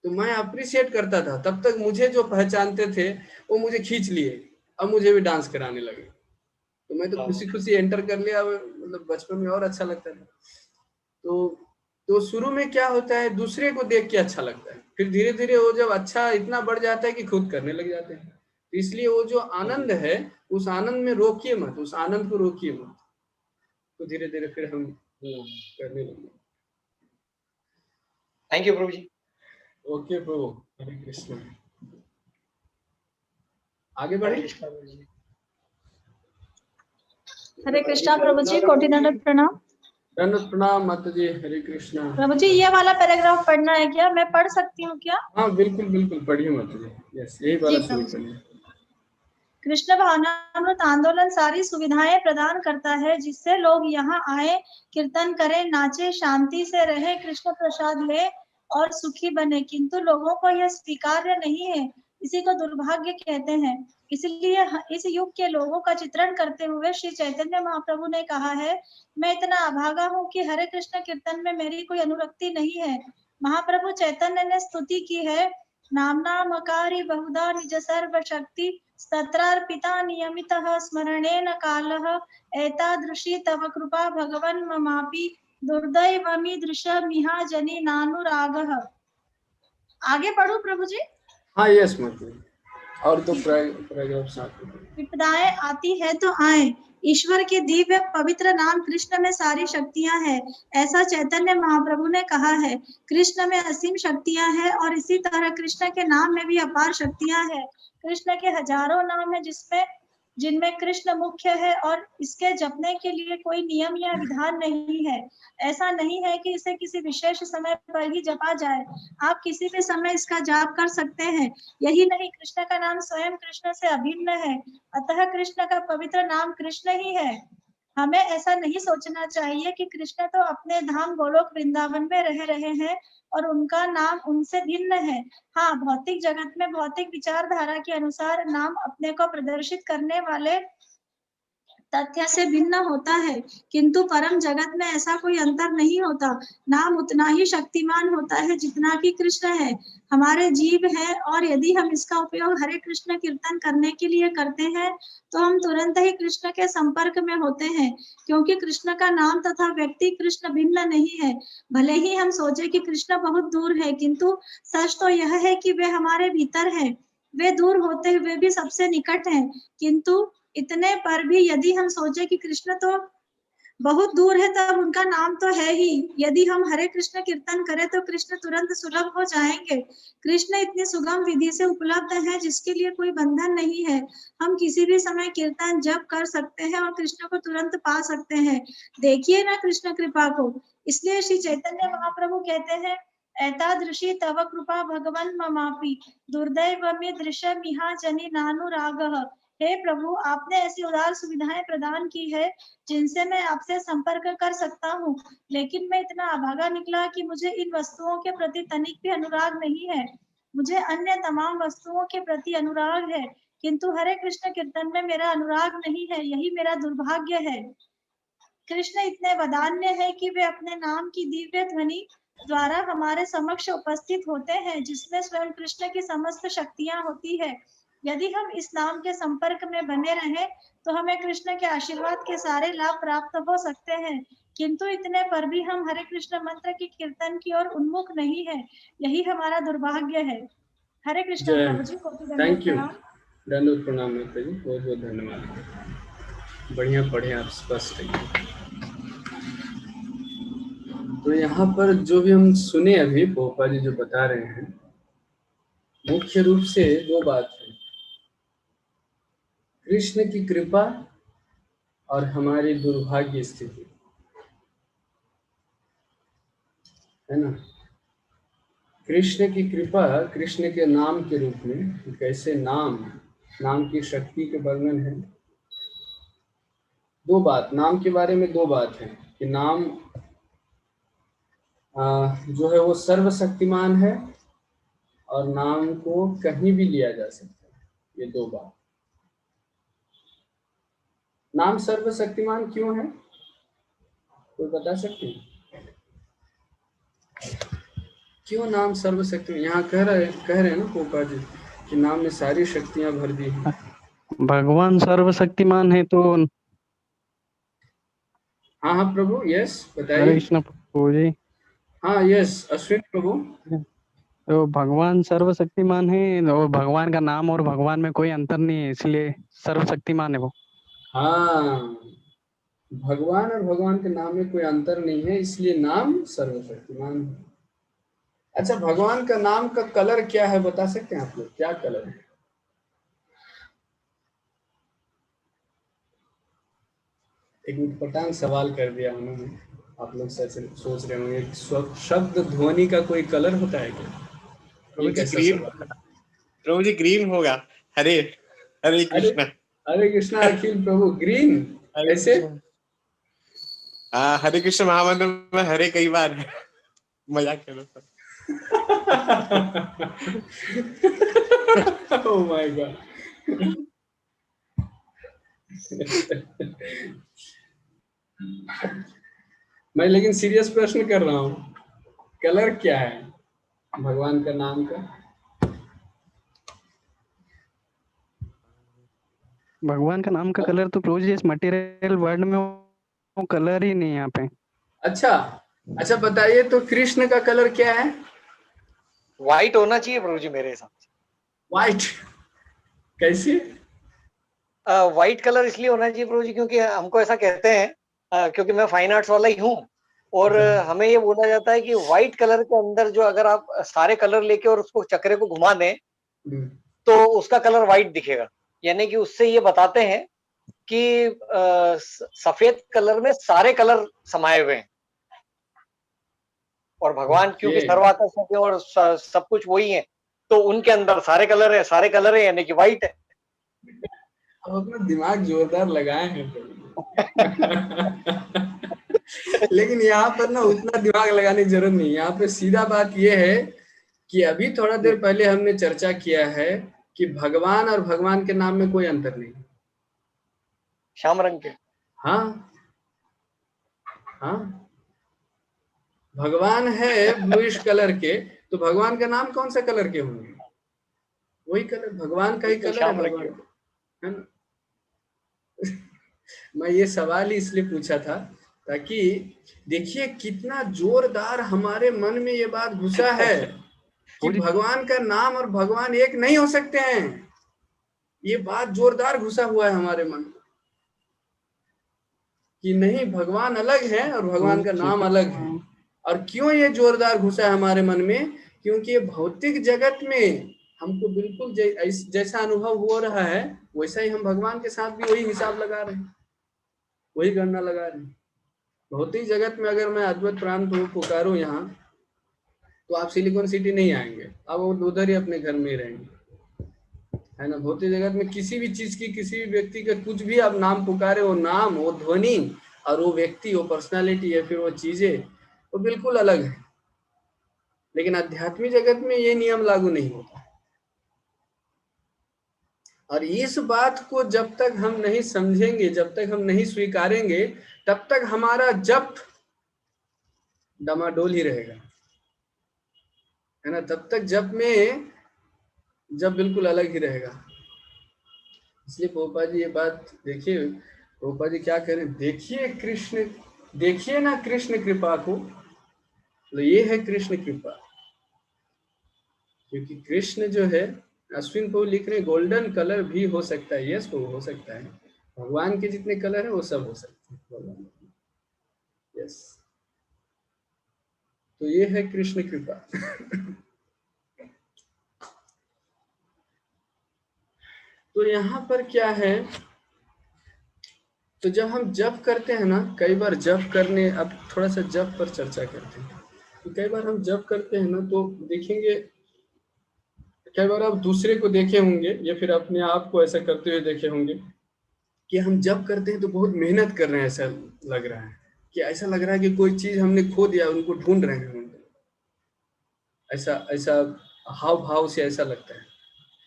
तो मैं अप्रिशिएट करता था। तब तक मुझे जो पहचानते थे वो मुझे खींच लिए, अब मुझे भी डांस कराने लगे। तो मैं तो खुशी खुशी एंटर कर लिया, मतलब बचपन में और अच्छा लगता था। तो शुरू में क्या होता है, दूसरे को देख के अच्छा लगता है, फिर धीरे धीरे वो जब अच्छा इतना बढ़ जाता है कि खुद करने लग जाते हैं। तो इसलिए वो जो आनंद है, उस आनंद में रोकिए मत, उस आनंद को रोकिए मत, तो धीरे धीरे फिर हम करने लगे। थैंक यू प्रभु जी। ओके प्रभु, हरे कृष्ण। आगे बढ़े। हरे कृष्णा प्रभु जी, कोटि दंडवत प्रणाम। दंडवत प्रणाम माता जी, हरे कृष्णा। प्रभु जी ये वाला पैराग्राफ पढ़ना है क्या? मैं पढ़ सकती हूँ क्या? हाँ बिल्कुल बिल्कुल, पढ़िए माता जी। यस, यही वाला शुरू करिए। कृष्ण भावनामृत आंदोलन सारी सुविधाएं प्रदान करता है जिससे लोग यहाँ आए, कीर्तन करें, नाचे, शांति से रहे, कृष्ण प्रसाद ले और सुखी बने, किंतु लोगों को यह स्वीकार्य नहीं है। इसी को दुर्भाग्य कहते हैं। इसलिए इस युग के लोगों का चित्रण करते हुए श्री चैतन्य महाप्रभु ने कहा है, मैं इतना अभागा हूँ कि हरे कृष्ण कीर्तन में मेरी कोई अनुरक्ति नहीं है। महाप्रभु चैतन्य ने स्तुति की है, नामनामकारी बहुधा निज सर्व शक्ति तत्रार्पिता नियमितः स्मरणेन कालः एतादृशी तव कृपा भगवन् ममापि दुर्दैवमीदृशमिह जनि नानुरागः। आगे पढ़ूं प्रभु जी? हाँ यस मतलब, और तो पैराग्राफ साथ में। विपदाएं आती है तो आए, ईश्वर के दिव्य पवित्र नाम कृष्ण में सारी शक्तियां हैं, ऐसा चैतन्य महाप्रभु ने कहा है। कृष्ण में असीम शक्तियां हैं और इसी तरह कृष्ण के नाम में भी अपार शक्तियां हैं। कृष्ण के हजारों नाम हैं जिनमें कृष्ण मुख्य है और इसके जपने के लिए कोई नियम या विधान नहीं है। ऐसा नहीं है कि इसे किसी विशेष समय पर ही जपा जाए, आप किसी भी समय इसका जाप कर सकते हैं। यही नहीं, कृष्ण का नाम स्वयं कृष्ण से अभिन्न है, अतः कृष्ण का पवित्र नाम कृष्ण ही है। हमें ऐसा नहीं सोचना चाहिए कि कृष्ण तो अपने धाम गोलोक वृंदावन में रह रहे हैं और उनका नाम उनसे भिन्न है। हाँ, भौतिक जगत में भौतिक विचारधारा के अनुसार नाम अपने को प्रदर्शित करने वाले तथ्य से भिन्न होता है, किंतु परम जगत में ऐसा कोई अंतर नहीं होता। नाम उतना ही शक्तिमान होता है जितना कि कृष्ण है। हमारे जीव है और यदि हम इसका उपयोग हरे कृष्ण कीर्तन करने के लिए करते हैं तो हम तुरंत ही कृष्ण के संपर्क में होते हैं, क्योंकि कृष्ण का नाम तथा व्यक्ति कृष्ण भिन्न नहीं है। भले ही हम सोचे कि कृष्ण बहुत दूर है, किंतु सच तो यह है कि वे हमारे भीतर है। वे दूर होते हुए भी सबसे निकट हैं, किंतु इतने पर भी यदि हम सोचे कि कृष्ण तो बहुत दूर है, तब उनका नाम तो है ही। यदि हम हरे कृष्ण कीर्तन करें तो कृष्ण तुरंत सुलभ हो जाएंगे। कृष्ण इतनी सुगम विधि से उपलब्ध है जिसके लिए कोई बंधन नहीं है। हम किसी भी समय कीर्तन जप कर सकते हैं और कृष्ण को तुरंत पा सकते हैं। देखिए ना कृष्ण कृपा को। इसलिए श्री चैतन्य महाप्रभु कहते हैं, एतादृशी तव कृपा भगवन् ममापि दुर्दैवमे दृश्यमिह जनि नानुरागः। हे प्रभु, आपने ऐसी उदार सुविधाएं प्रदान की है जिनसे मैं आपसे संपर्क कर सकता हूँ, लेकिन मैं इतना अभागा निकला कि मुझे इन वस्तुओं के प्रति तनिक भी अनुराग नहीं है। मुझे अन्य तमाम वस्तुओं के प्रति अनुराग है, किंतु हरे कृष्ण कीर्तन में मेरा अनुराग नहीं है। यही मेरा दुर्भाग्य है। कृष्ण इतने वदान्य है कि वे अपने नाम की दिव्य ध्वनि द्वारा हमारे समक्ष उपस्थित होते हैं, जिसमें स्वयं कृष्ण की समस्त शक्तियां होती है। यदि हम इस नाम के संपर्क में बने रहें तो हमें कृष्ण के आशीर्वाद के सारे लाभ प्राप्त हो सकते हैं, किंतु इतने पर भी हम हरे कृष्ण मंत्र की कीर्तन की ओर उन्मुख नहीं है। यही हमारा दुर्भाग्य है। हरे कृष्ण जय, प्रभु जी, कोटि दंडवत थैंक यू, प्रणाम। दंडवत प्रणाम माता जी, बहुत बहुत धन्यवाद। बढ़िया पढ़े आप, स्पष्ट है। तो यहाँ पर जो भी हम सुने अभी पोपा जी जो बता रहे हैं, मुख्य रूप से दो बात है, कृष्ण की कृपा और हमारी दुर्भाग्य स्थिति, है ना। कृष्ण की कृपा कृष्ण के नाम के रूप में, कैसे नाम की शक्ति के वर्णन है। दो बात नाम के बारे में, दो बात है कि नाम जो है वो सर्वशक्तिमान है और नाम को कहीं भी लिया जा सकता है। ये दो बात। नाम सर्वशक्तिमान क्यों है, कोई बता सकते हैं? क्यों नाम सर्वशक्तिमान? यहाँ कह रहे हैं ना पोपा जी कि नाम में सारी शक्तियां भर दी हैं। भगवान सर्वशक्तिमान है तो। हाँ हाँ प्रभु, यस हरे बताइए। कृष्ण प्रभु जी। हाँ यस अश्विन प्रभु। तो भगवान सर्वशक्तिमान है और भगवान का नाम और भगवान में कोई अंतर नहीं है, इसलिए सर्वशक्तिमान है वो। हाँ, भगवान और भगवान के नाम में कोई अंतर नहीं है, इसलिए नाम सर्वशक्तिमान है। अच्छा, भगवान का नाम का कलर क्या है, बता सकते हैं आप लोग? क्या कलर है? एक उटपटांग सवाल कर दिया उन्होंने। आप लोग सच सोच रहे होंगे शब्द ध्वनि का कोई कलर होता है क्या? प्रभु जी ग्रीन, प्रभु जी ग्रीन होगा। हरे हरे कृष्णा। हरे कृष्णा अखिल प्रभु, ग्रीन ऐसे? हाँ, हरे कृष्ण महामंत्र में हरे कई बार है। मजाक करो सर। Oh my God. मैं लेकिन सीरियस प्रश्न कर रहा हूँ, कलर क्या है भगवान का नाम का? भगवान का नाम का कलर तो प्रभु जी इस मटेरियल वर्ल्ड में वो कलर ही नहीं है यहाँ पे। अच्छा अच्छा, बताइए तो कृष्ण का कलर क्या है? व्हाइट होना चाहिए प्रभु जी मेरे हिसाब से। व्हाइट? कैसे? व्हाइट कलर इसलिए होना चाहिए प्रभु जी क्योंकि हमको ऐसा कहते हैं, क्योंकि मैं फाइन आर्ट्स वाला ही हूँ, और हमें ये बोला जाता है कि व्हाइट कलर के अंदर जो अगर आप सारे कलर लेके और उसको चक्रे को घुमा दें तो उसका कलर व्हाइट दिखेगा। यानी कि उससे ये बताते हैं कि सफेद कलर में सारे कलर समाये हुए हैं, और भगवान क्योंकि सर्वाकर्षक है और सब कुछ वही है, तो उनके अंदर सारे कलर है, सारे कलर है यानी कि व्हाइट है। अब अपना दिमाग जोरदार लगाए हैं लेकिन यहाँ पर ना उतना दिमाग लगाने की जरूरत नहीं। यहाँ पे सीधा बात ये है कि अभी थोड़ा देर पहले हमने चर्चा किया है कि भगवान और भगवान के नाम में कोई अंतर नहीं। श्याम रंग के, हाँ हाँ, भगवान है ब्लूइश कलर के, तो भगवान का नाम कौन सा कलर के होंगे? वही कलर, भगवान का ही कलर है भगवान, है ना? मैं ये सवाल ही इसलिए पूछा था ताकि देखिए कितना जोरदार हमारे मन में ये बात घुसा है कि भगवान का नाम और भगवान एक नहीं हो सकते हैं। ये बात जोरदार घुसा हुआ है हमारे मन में कि नहीं, भगवान अलग है और भगवान का नाम अलग है। और क्यों ये जोरदार घुसा है हमारे मन में? क्योंकि ये भौतिक जगत में हमको बिल्कुल जैसा अनुभव हो रहा है वैसा ही हम भगवान के साथ भी वही हिसाब लगा रहे हैं, वही गणना लगा रहे हैं। भौतिक जगत में अगर मैं अद्वैत प्रांत को पुकारूं यहाँ, तो आप सिलिकॉन सिटी नहीं आएंगे, आप उधर ही अपने घर में ही रहेंगे, है ना? भौतिक जगत में किसी भी चीज की, किसी भी व्यक्ति का कुछ भी आप नाम पुकारे, वो नाम, वो ध्वनि और वो व्यक्ति, वो पर्सनालिटी या फिर वो चीजें, वो बिल्कुल अलग है। लेकिन आध्यात्मिक जगत में ये नियम लागू नहीं होता। और इस बात को जब तक हम नहीं समझेंगे, जब तक हम नहीं स्वीकारेंगे, तब तक हमारा जप डमाडोल ही रहेगा, है ना? तब तक जप में जब बिल्कुल अलग ही रहेगा। इसलिए पोपा जी ये बात देखिए, पोपा जी क्या करें, देखिए कृष्ण, देखिए ना कृष्ण कृपा को, तो ये है कृष्ण कृपा। क्योंकि कृष्ण जो है, अश्विन को लिख रहे गोल्डन कलर भी हो सकता है, यस वो हो सकता है, भगवान के जितने कलर है वो सब हो सकते हैं भगवान, यस। तो ये है कृष्ण कृपा तो यहाँ पर क्या है, तो जब हम जप करते हैं ना, कई बार जप करने, अब थोड़ा सा जप पर चर्चा करते हैं। तो कई बार हम जप करते हैं ना, तो देखेंगे, कई बार आप दूसरे को देखे होंगे या फिर अपने आप को ऐसा करते हुए देखे होंगे कि हम जप करते हैं तो बहुत मेहनत कर रहे हैं, ऐसा लग रहा है कि ऐसा लग रहा है कि कोई चीज हमने खो दिया, उनको ढूंढ रहे हैं, ऐसा ऐसा हाव भाव से ऐसा लगता है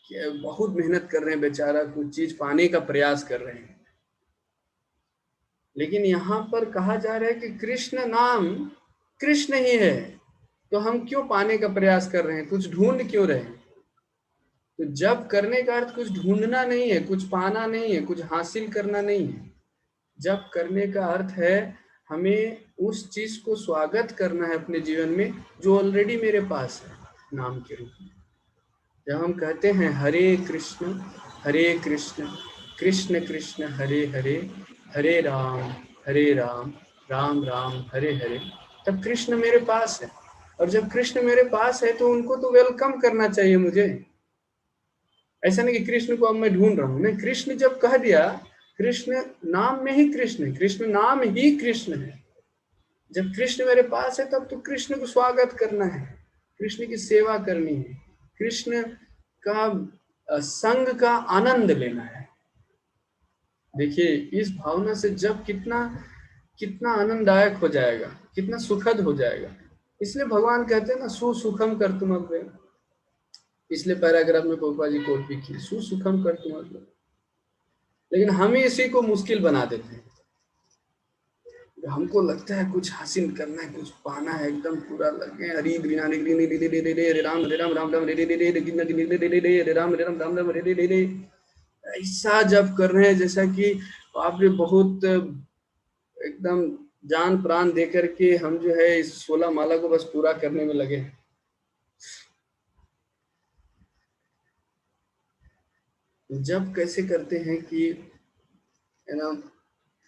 कि बहुत मेहनत कर रहे हैं बेचारा, कुछ चीज पाने का प्रयास कर रहे हैं। लेकिन यहाँ पर कहा जा रहा है कि कृष्ण नाम कृष्ण ही है, तो हम क्यों पाने का प्रयास कर रहे हैं, कुछ ढूंढ क्यों रहे हैं? तो जप करने का अर्थ कुछ ढूंढना नहीं है, कुछ पाना नहीं है, कुछ हासिल करना नहीं है। जप करने का अर्थ है हमें उस चीज को स्वागत करना है अपने जीवन में जो ऑलरेडी मेरे पास है, नाम के रूप में। जब हम कहते हैं हरे कृष्ण कृष्ण कृष्ण हरे हरे, हरे राम राम राम हरे हरे, तब कृष्ण मेरे पास है। और जब कृष्ण मेरे पास है तो उनको तो वेलकम करना चाहिए मुझे। ऐसा नहीं कि कृष्ण को अब मैं ढूंढ रहा हूँ, नहीं, कृष्ण जब कह दिया, कृष्ण नाम में ही कृष्ण है, कृष्ण नाम ही कृष्ण है। जब कृष्ण मेरे पास है तब तो कृष्ण को स्वागत करना है, कृष्ण की सेवा करनी है, कृष्ण का संग का आनंद लेना है। देखिए इस भावना से जब कितना आनंददायक हो जाएगा, कितना सुखद हो जाएगा। इसलिए भगवान कहते हैं ना, सुसुखम कर तुम अव्यय। पिछले पैराग्राफ में गोपा जी कोट भी की, सुसुखम कर तुम अव्यय। लेकिन हम इसी को मुश्किल बना देते हैं। हमको लगता है कुछ हासिल करना है, कुछ पाना है, एकदम पूरा लगे हरी बिना हरे राम राम राम हरे राम राम राम हरे, ऐसा जब कर रहे हैं जैसा कि आप बहुत एकदम जान प्राण देकर के हम जो है इस 16 माला को बस पूरा करने में लगे। जब कैसे करते हैं कि है ना,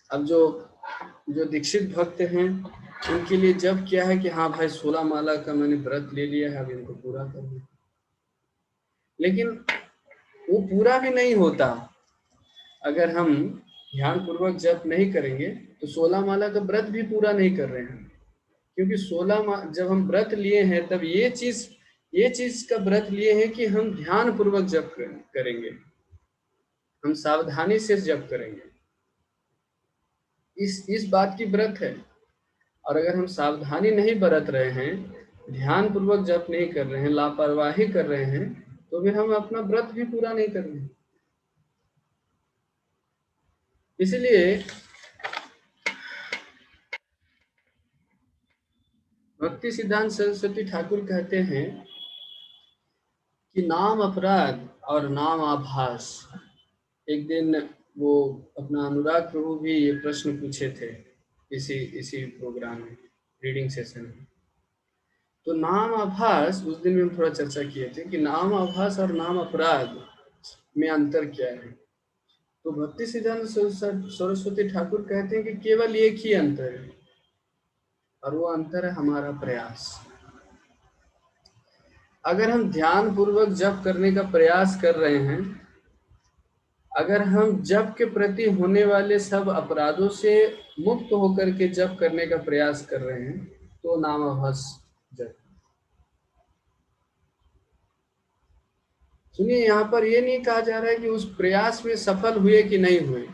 अब जो दीक्षित भक्त हैं उनके लिए जब क्या है कि हाँ भाई 16 माला का मैंने व्रत ले लिया है, अब इनको पूरा करना, लेकिन वो पूरा भी नहीं होता अगर हम ध्यान पूर्वक जप नहीं करेंगे तो 16 माला का व्रत भी पूरा नहीं कर रहे हैं। क्योंकि 16 जब हम व्रत लिए हैं तब ये चीज का व्रत लिए हैं कि हम ध्यान पूर्वक जप करेंगे, हम सावधानी से जप करेंगे, इस बात की व्रत है। और अगर हम सावधानी नहीं बरत रहे हैं, ध्यान पूर्वक जप नहीं कर रहे हैं, लापरवाही कर रहे हैं, तो फिर हम अपना व्रत भी पूरा नहीं कर रहे हैं। इसलिए भक्ति सिद्धांत सरस्वती ठाकुर कहते हैं कि नाम अपराध और नाम आभास। एक दिन वो अपना अनुराग प्रभु भी ये प्रश्न पूछे थे इसी प्रोग्राम में, रीडिंग सेशन में। तो नाम आभास, उस दिन में हम थोड़ा चर्चा किए थे कि नाम आभास और नाम अपराध में अंतर क्या है। तो भक्ति सिद्धांत सरस्वती ठाकुर कहते हैं कि केवल एक ही अंतर है, और वो अंतर है हमारा प्रयास। अगर हम ध्यान पूर्वक जप करने का प्रयास कर रहे हैं, अगर हम जप के प्रति होने वाले सब अपराधों से मुक्त होकर के जप करने का प्रयास कर रहे हैं, तो नाम आभास जप। सुनिए, यहाँ पर ये नहीं कहा जा रहा है कि उस प्रयास में सफल हुए कि नहीं हुए।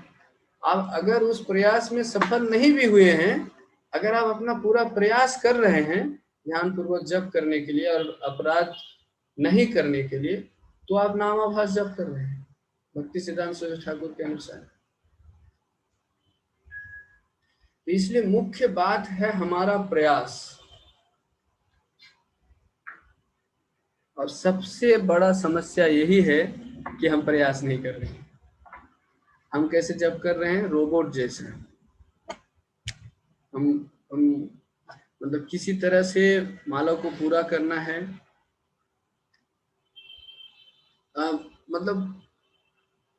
आप अगर उस प्रयास में सफल नहीं भी हुए हैं, अगर आप अपना पूरा प्रयास कर रहे हैं ध्यान पूर्वक जप करने के लिए और अपराध नहीं करने के लिए, तो आप नामाभास जप कर रहे हैं भक्ति सिद्धांत सरस्वती ठाकुर के अनुसार। इसलिए मुख्य बात है हमारा प्रयास, और सबसे बड़ा समस्या यही है कि हम प्रयास नहीं कर रहे हैं। हम कैसे जप कर रहे हैं? रोबोट जैसे। हम मतलब किसी तरह से माला को पूरा करना है, मतलब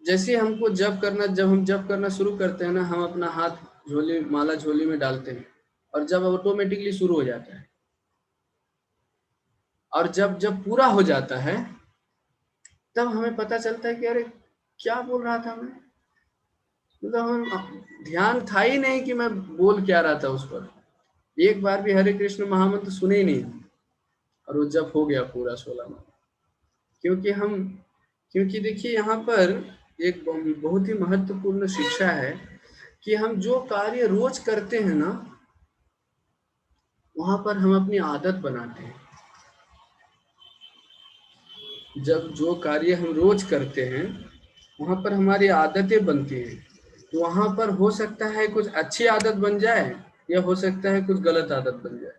जैसे हमको जप करना, जब हम जप करना शुरू करते हैं ना, हम अपना हाथ माला झोली में डालते हैं, और जब ऑटोमेटिकली शुरू हो जाता है, और जब पूरा हो जाता है तब हमें पता चलता है कि अरे क्या बोल रहा था मैं, मतलब हम ध्यान था ही नहीं कि मैं बोल क्या रहा था उस पर। एक बार भी हरे कृष्ण महामंत्र सुने ही नहीं, और वो जप हो गया पूरा 16 माला। क्योंकि देखिए यहाँ पर एक बहुत ही महत्वपूर्ण शिक्षा है कि हम जो कार्य रोज करते हैं ना, वहां पर हम अपनी आदत बनाते हैं। जब जो कार्य हम रोज करते हैं वहां पर हमारी आदतें बनती हैं, तो वहां पर हो सकता है कुछ अच्छी आदत बन जाए, या हो सकता है कुछ गलत आदत बन जाए।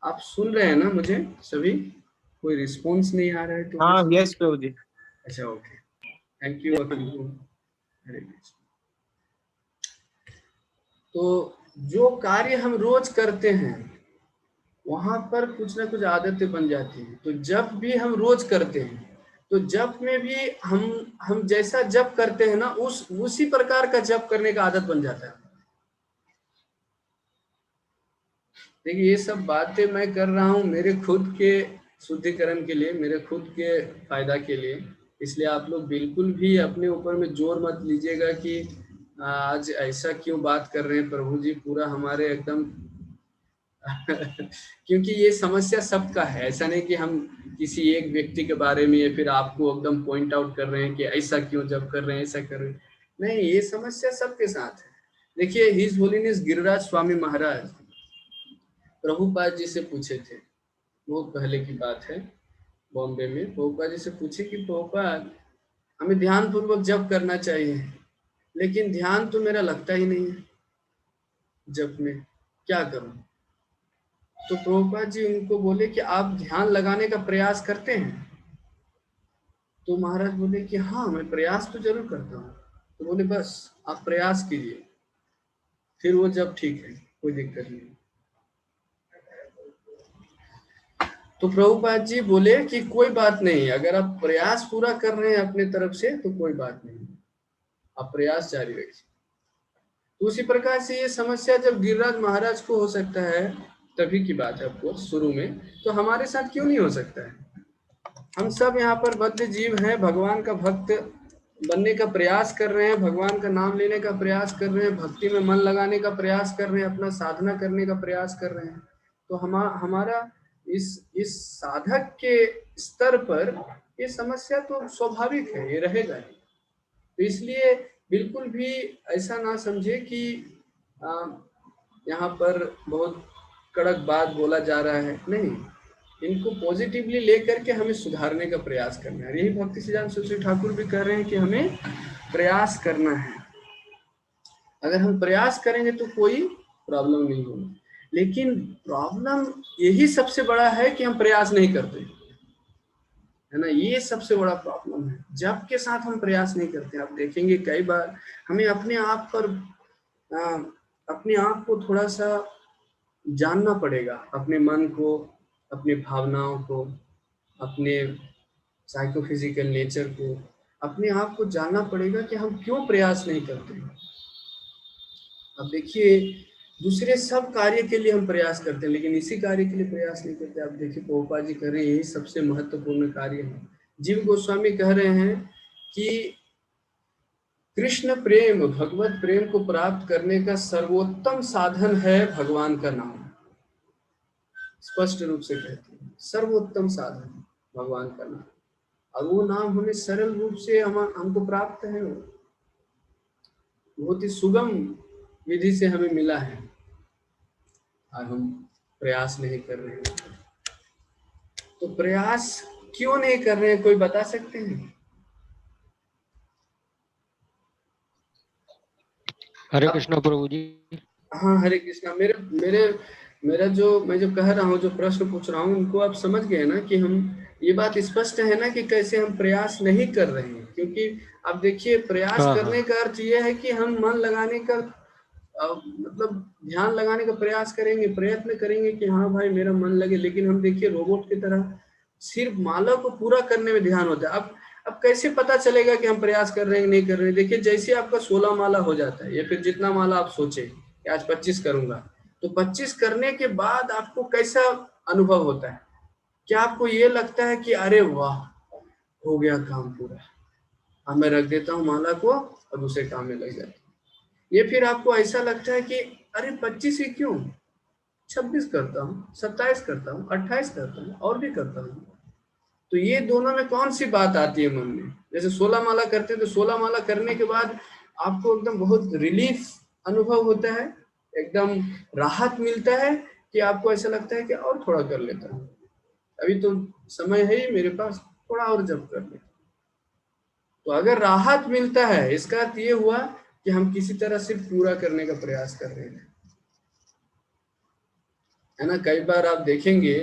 आप सुन रहे हैं ना मुझे सभी? कोई रिस्पॉन्स नहीं आ रहा है तो? हाँ, यस प्रभु जी। अच्छा, ओके, थैंक यू अखिल को। हरे कृष्ण। तो जो कार्य हम रोज करते हैं वहां पर कुछ ना कुछ आदतें बन जाती हैं। तो जब भी हम रोज करते हैं, तो जप में भी हम जैसा जप करते हैं ना, उसी प्रकार का जप करने का आदत बन जाता है। देखिए, ये सब बातें मैं कर रहा हूँ मेरे खुद के शुद्धिकरण के लिए, मेरे खुद के फायदा के लिए। इसलिए आप लोग बिल्कुल भी अपने ऊपर में जोर मत लीजिएगा कि आज ऐसा क्यों बात कर रहे हैं प्रभु जी, पूरा हमारे एकदम क्योंकि ये समस्या सबका है। ऐसा नहीं कि हम किसी एक व्यक्ति के बारे में या फिर आपको एकदम पॉइंट आउट कर रहे हैं कि ऐसा क्यों जब कर रहे हैं, ऐसा कर रहे हैं। नहीं, ये समस्या सबके साथ है। देखिए, हिज होलीनेस गिरिराज स्वामी महाराज प्रभुपाद जी से पूछे थे, बहुत पहले की बात है, बॉम्बे में। प्रभुपाद जी से पूछे कि प्रभुपाद, हमें ध्यान पूर्वक जप करना चाहिए, लेकिन ध्यान तो मेरा लगता ही नहीं है जप में, क्या करूं? तो प्रभुपाद जी उनको बोले कि आप ध्यान लगाने का प्रयास करते हैं? तो महाराज बोले कि हाँ, मैं प्रयास तो जरूर करता हूँ। तो बोले बस आप प्रयास कीजिए, फिर वो जब ठीक है, कोई दिक्कत नहीं। तो प्रभुपाद जी बोले कि कोई बात नहीं, अगर आप प्रयास पूरा कर रहे हैं अपने तरफ से तो कोई बात नहीं, आप प्रयास जारी रखिए। तो उसी प्रकार से ये समस्या जब गिरिराज महाराज को हो सकता है, तभी की बात है आपको शुरू में, तो हमारे साथ क्यों नहीं हो सकता है? हम सब यहाँ पर बद्ध जीव हैं, भगवान का भक्त बनने का प्रयास कर रहे हैं, भगवान का नाम लेने का प्रयास कर रहे हैं, भक्ति में मन लगाने का प्रयास कर रहे हैं, अपना साधना करने का प्रयास कर रहे हैं। तो हमारा इस साधक के स्तर पर ये समस्या तो स्वाभाविक है, ये रहेगा। तो इसलिए बिल्कुल भी ऐसा ना समझे कि यहाँ पर बहुत कड़क बात बोला जा रहा है, नहीं, इनको पॉजिटिवली लेकर के हमें सुधारने का प्रयास करना है। यही भक्ति सिद्धांत सरस्वती ठाकुर भी कह रहे हैं कि हमें प्रयास करना है। अगर हम प्रयास करेंगे तो कोई प्रॉब्लम नहीं होगी, लेकिन प्रॉब्लम यही सबसे बड़ा है कि हम प्रयास नहीं करते, है ना, ये सबसे बड़ा प्रॉब्लम है। जब के साथ हम प्रयास नहीं करते, आप देखेंगे कई बार हमें अपने आप पर अपने आप को थोड़ा सा जानना पड़ेगा, अपने मन को, अपनी भावनाओं को, अपने साइकोफिजिकल नेचर को, अपने आप को जानना पड़ेगा कि हम क्यों प्रयास नहीं करते। अब देखिए, दूसरे सब कार्य के लिए हम प्रयास करते हैं, लेकिन इसी कार्य के लिए प्रयास नहीं करते। आप देखिए, प्रभुपाद जी कह रहे हैं यही सबसे महत्वपूर्ण कार्य है। जीव गोस्वामी कह रहे हैं कि कृष्ण प्रेम, भगवत प्रेम को प्राप्त करने का सर्वोत्तम साधन है भगवान का नाम। स्पष्ट रूप से कहते हैं सर्वोत्तम साधन भगवान का नाम, और वो नाम हमें सरल रूप से हमको प्राप्त है, बहुत ही सुगम विधि से हमें मिला है, और हम प्रयास नहीं कर रहे हैं। तो प्रयास क्यों नहीं कर रहे हैं, कोई बता सकते हैं? हरे कृष्णा प्रभु जी। हाँ, हरे कृष्णा। मेरा जो मैं जो कह रहा हूँ, जो प्रश्न पूछ रहा हूँ, उनको आप समझ गए ना कि हम, ये बात स्पष्ट है ना कि कैसे हम प्रयास नहीं कर रहे हैं। क्योंकि आप देखिए, प्रयास करने का अर्थ ये है कि हम मन लगाने का मतलब ध्यान लगाने का प्रयास करेंगे, प्रयत्न करेंगे कि हाँ भाई मेरा मन लगे। लेकिन हम देखिए रोबोट की तरह सिर्फ माला को पूरा करने में ध्यान होता है। अब कैसे पता चलेगा कि हम प्रयास कर रहे हैं नहीं कर रहे हैं? देखिए, जैसे आपका 16 माला हो जाता है, या फिर जितना माला आप सोचे कि आज 25 करूंगा, तो 25 करने के बाद आपको कैसा अनुभव होता है? क्या आपको ये लगता है कि अरे वाह हो गया काम पूरा, अब मैं रख देता हूँ माला को और दूसरे काम में लग जाता हूँ? ये फिर आपको ऐसा लगता है कि अरे 25 ही क्यों, 26 करता हूँ, 27 करता हूँ, 28 करता हूँ, और भी करता हूँ। तो ये दोनों में कौन सी बात आती है मन में? जैसे 16 माला करते हैं, तो 16 माला करने के बाद आपको एकदम बहुत रिलीफ अनुभव होता है, एकदम राहत मिलता है, कि आपको ऐसा लगता है कि और थोड़ा कर लेता हूँ, अभी तो समय है ही मेरे पास, थोड़ा और जब कर ले। तो अगर राहत मिलता है, इसका अर्थ ये हुआ कि हम किसी तरह से पूरा करने का प्रयास कर रहे हैं, है ना। कई बार आप देखेंगे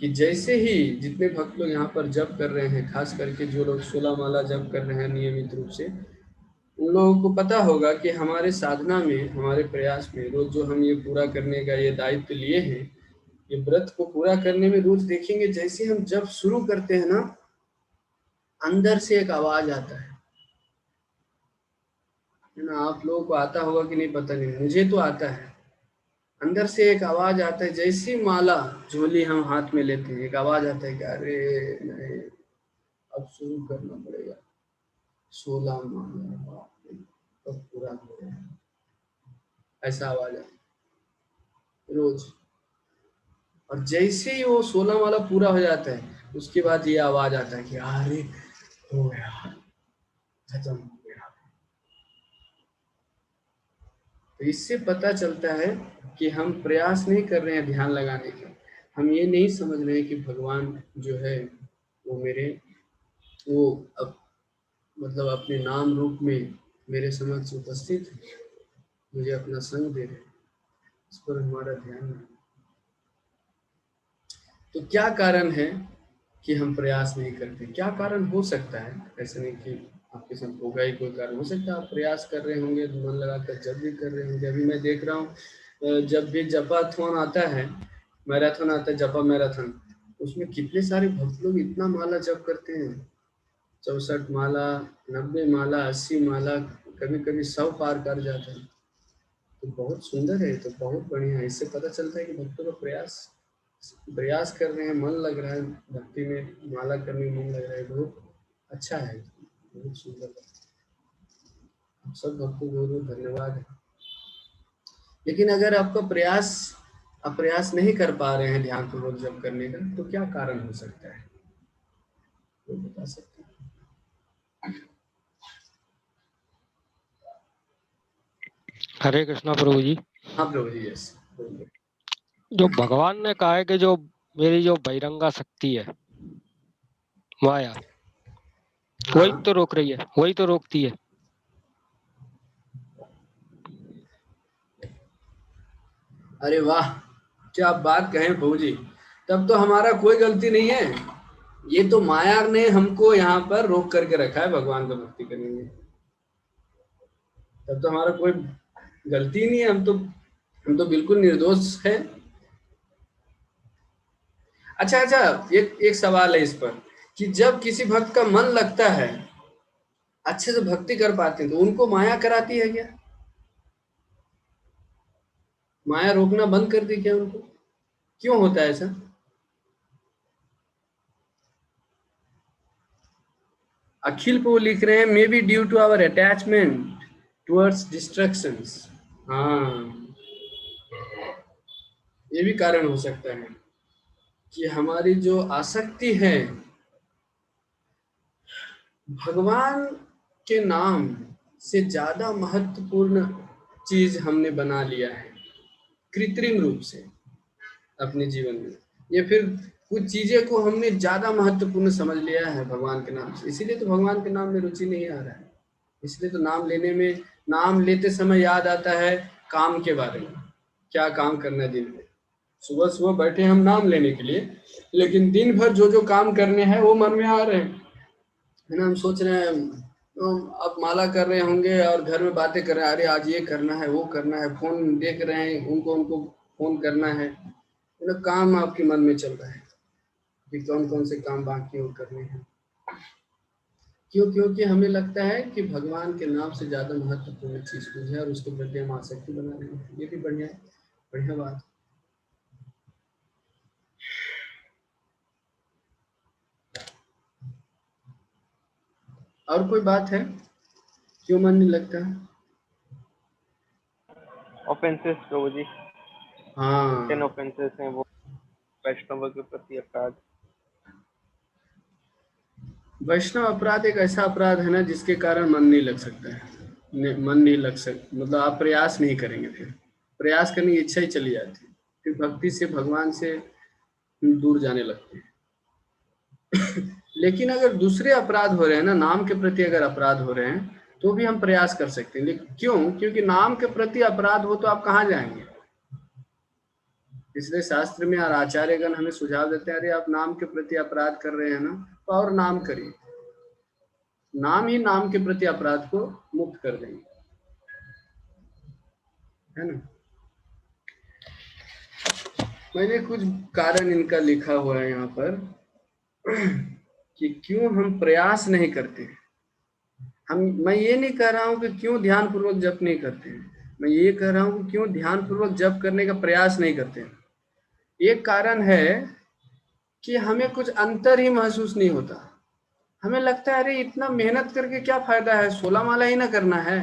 कि जैसे ही जितने भक्त लोग यहाँ पर जप कर रहे हैं, खास करके जो लोग 16 माला जप कर रहे हैं नियमित रूप से, उन लोगों को पता होगा कि हमारे साधना में, हमारे प्रयास में रोज जो हम ये पूरा करने का ये दायित्व लिए हैं, ये व्रत को पूरा करने में रोज देखेंगे जैसे हम जब शुरू करते हैं ना, अंदर से एक आवाज आता है ना। आप लोगों को आता होगा कि नहीं पता नहीं, मुझे तो आता है। अंदर से एक आवाज आता है, जैसी माला झोली हम हाथ में लेते हैं, एक आवाज आता है कि अरे नहीं, अब शुरू करना पड़ेगा, 16 माला अब पूरा हो गया, ऐसा आवाज आता है रोज। और जैसे ही वो 16 माला पूरा हो जाता है, उसके बाद ये आवाज आता है कि अरे हो गया, खत्म हो गया। तो इससे पता चलता है कि हम प्रयास नहीं कर रहे हैं ध्यान लगाने का। हम ये नहीं समझ रहे हैं कि भगवान जो है वो मतलब अपने नाम रूप में मेरे समक्ष उपस्थित है, मुझे अपना संग दे रहे हैं, इस पर हमारा ध्यान नहीं। तो क्या कारण है कि हम प्रयास नहीं करते? क्या कारण हो सकता है? ऐसा नहीं कि आपके साथ होगा ही कोई कारण, हो सकता है आप प्रयास कर रहे होंगे, मन लगाकर जब भी कर रहे होंगे। अभी मैं देख रहा हूँ जब भी जपाथन आता है, मैराथन आता है, जपा मैराथन, उसमें कितने सारे भक्त लोग इतना माला जप करते हैं, 64 माला, 90 माला, 80 माला, कभी कभी 100 पार कर जाता है। तो बहुत सुंदर है, तो बहुत बढ़िया है। इससे पता चलता है कि भक्तों का प्रयास कर रहे हैं, मन लग रहा है भक्ति में, माला करने में मन लग रहा है, बहुत अच्छा है, बहुत सुंदर है। आप सब भक्तों को बहुत धन्यवाद है। लेकिन अगर आपका आप प्रयास नहीं कर पा रहे हैं ध्यान पूर्वक जप करने का, तो क्या कारण हो सकता है, वो बता सकते हैं? हरे कृष्णा प्रभु जी। हाँ प्रभु जी, यस। जो भगवान ने कहा है कि जो मेरी जो बहिरंगा शक्ति है माया, वही तो रोक रही है, वही तो रोकती है। अरे वाह, क्या आप बात कहें प्रभु जी, तब तो हमारा कोई गलती नहीं है, ये तो माया ने हमको यहाँ पर रोक करके रखा है भगवान का भक्ति करने में। तब तो हमारा कोई गलती नहीं है, हम तो बिल्कुल निर्दोष है। अच्छा, एक सवाल है इस पर कि जब किसी भक्त का मन लगता है, अच्छे से भक्ति कर पाते हैं, तो उनको माया कराती है क्या? माया रोकना बंद कर दी क्या उनको? क्यों होता है ऐसा? अखिल को लिख रहे हैं, may be due to our attachment towards distractions. हाँ, ये भी कारण हो सकता है कि हमारी जो आसक्ति है भगवान के नाम से ज्यादा महत्वपूर्ण चीज हमने बना लिया है कृत्रिम रूप से अपने जीवन में, या फिर कुछ चीजें को हमने ज्यादा महत्वपूर्ण समझ लिया है भगवान के नाम से, इसीलिए तो भगवान के नाम में रुचि नहीं आ रहा है। इसलिए तो नाम लेते समय याद आता है काम के बारे में, क्या काम करना है दिन में। सुबह सुबह बैठे हम नाम लेने के लिए, लेकिन दिन भर जो काम करने हैं वो मन में आ रहे हैं, है ना। हम सोच रहे हैं, अब माला कर रहे होंगे और घर में बातें कर रहे हैं, अरे आज ये करना है, वो करना है, फोन देख रहे हैं, उनको फोन करना है ना, काम आपके मन में चल रहा है कि कौन कौन से काम बाकी और करने हैं। क्योंकि हमें लगता है कि भगवान के नाम से ज्यादा महत्वपूर्ण चीज कुछ है और उसके प्रति हम आसक्ति बना रहे हैं। ये भी बढ़िया बात। और कोई बात है, क्यों मन नहीं लगता? ऑफेंसेस प्रभु जी, हाँ, 10 ऑफेंसेस हैं वो, वैष्णव के प्रति अपराध। वैष्णव अपराध एक ऐसा अपराध है ना जिसके कारण मन नहीं लग सकता है, मन नहीं लग सकता, मतलब आप प्रयास नहीं करेंगे, फिर प्रयास करने की इच्छा ही चली जाती है, फिर भक्ति से भगवान से दूर जाने लगते हैं। लेकिन अगर दूसरे अपराध हो रहे हैं ना, नाम के प्रति अगर अपराध हो रहे हैं, तो भी हम प्रयास कर सकते हैं। लेकिन क्योंकि नाम के प्रति अपराध हो तो आप कहाँ जाएंगे? इसलिए शास्त्र में और आचार्यगण हमें सुझाव देते हैं, अरे आप नाम के प्रति अपराध कर रहे हैं ना, तो और नाम करिए, नाम ही नाम के प्रति अपराध को मुक्त कर देंगे, है ना। मैंने कुछ कारण इनका लिखा हुआ है यहाँ पर कि क्यों हम प्रयास नहीं करते। मैं ये नहीं कह रहा हूँ कि क्यों ध्यान पूर्वक जप नहीं करते हैं, मैं ये कह रहा हूँ कि क्यों ध्यान पूर्वक जप करने का प्रयास नहीं करते हैं। एक कारण है कि हमें कुछ अंतर ही महसूस नहीं होता, हमें लगता है अरे इतना मेहनत करके क्या फायदा है, 16 माला ही ना करना है,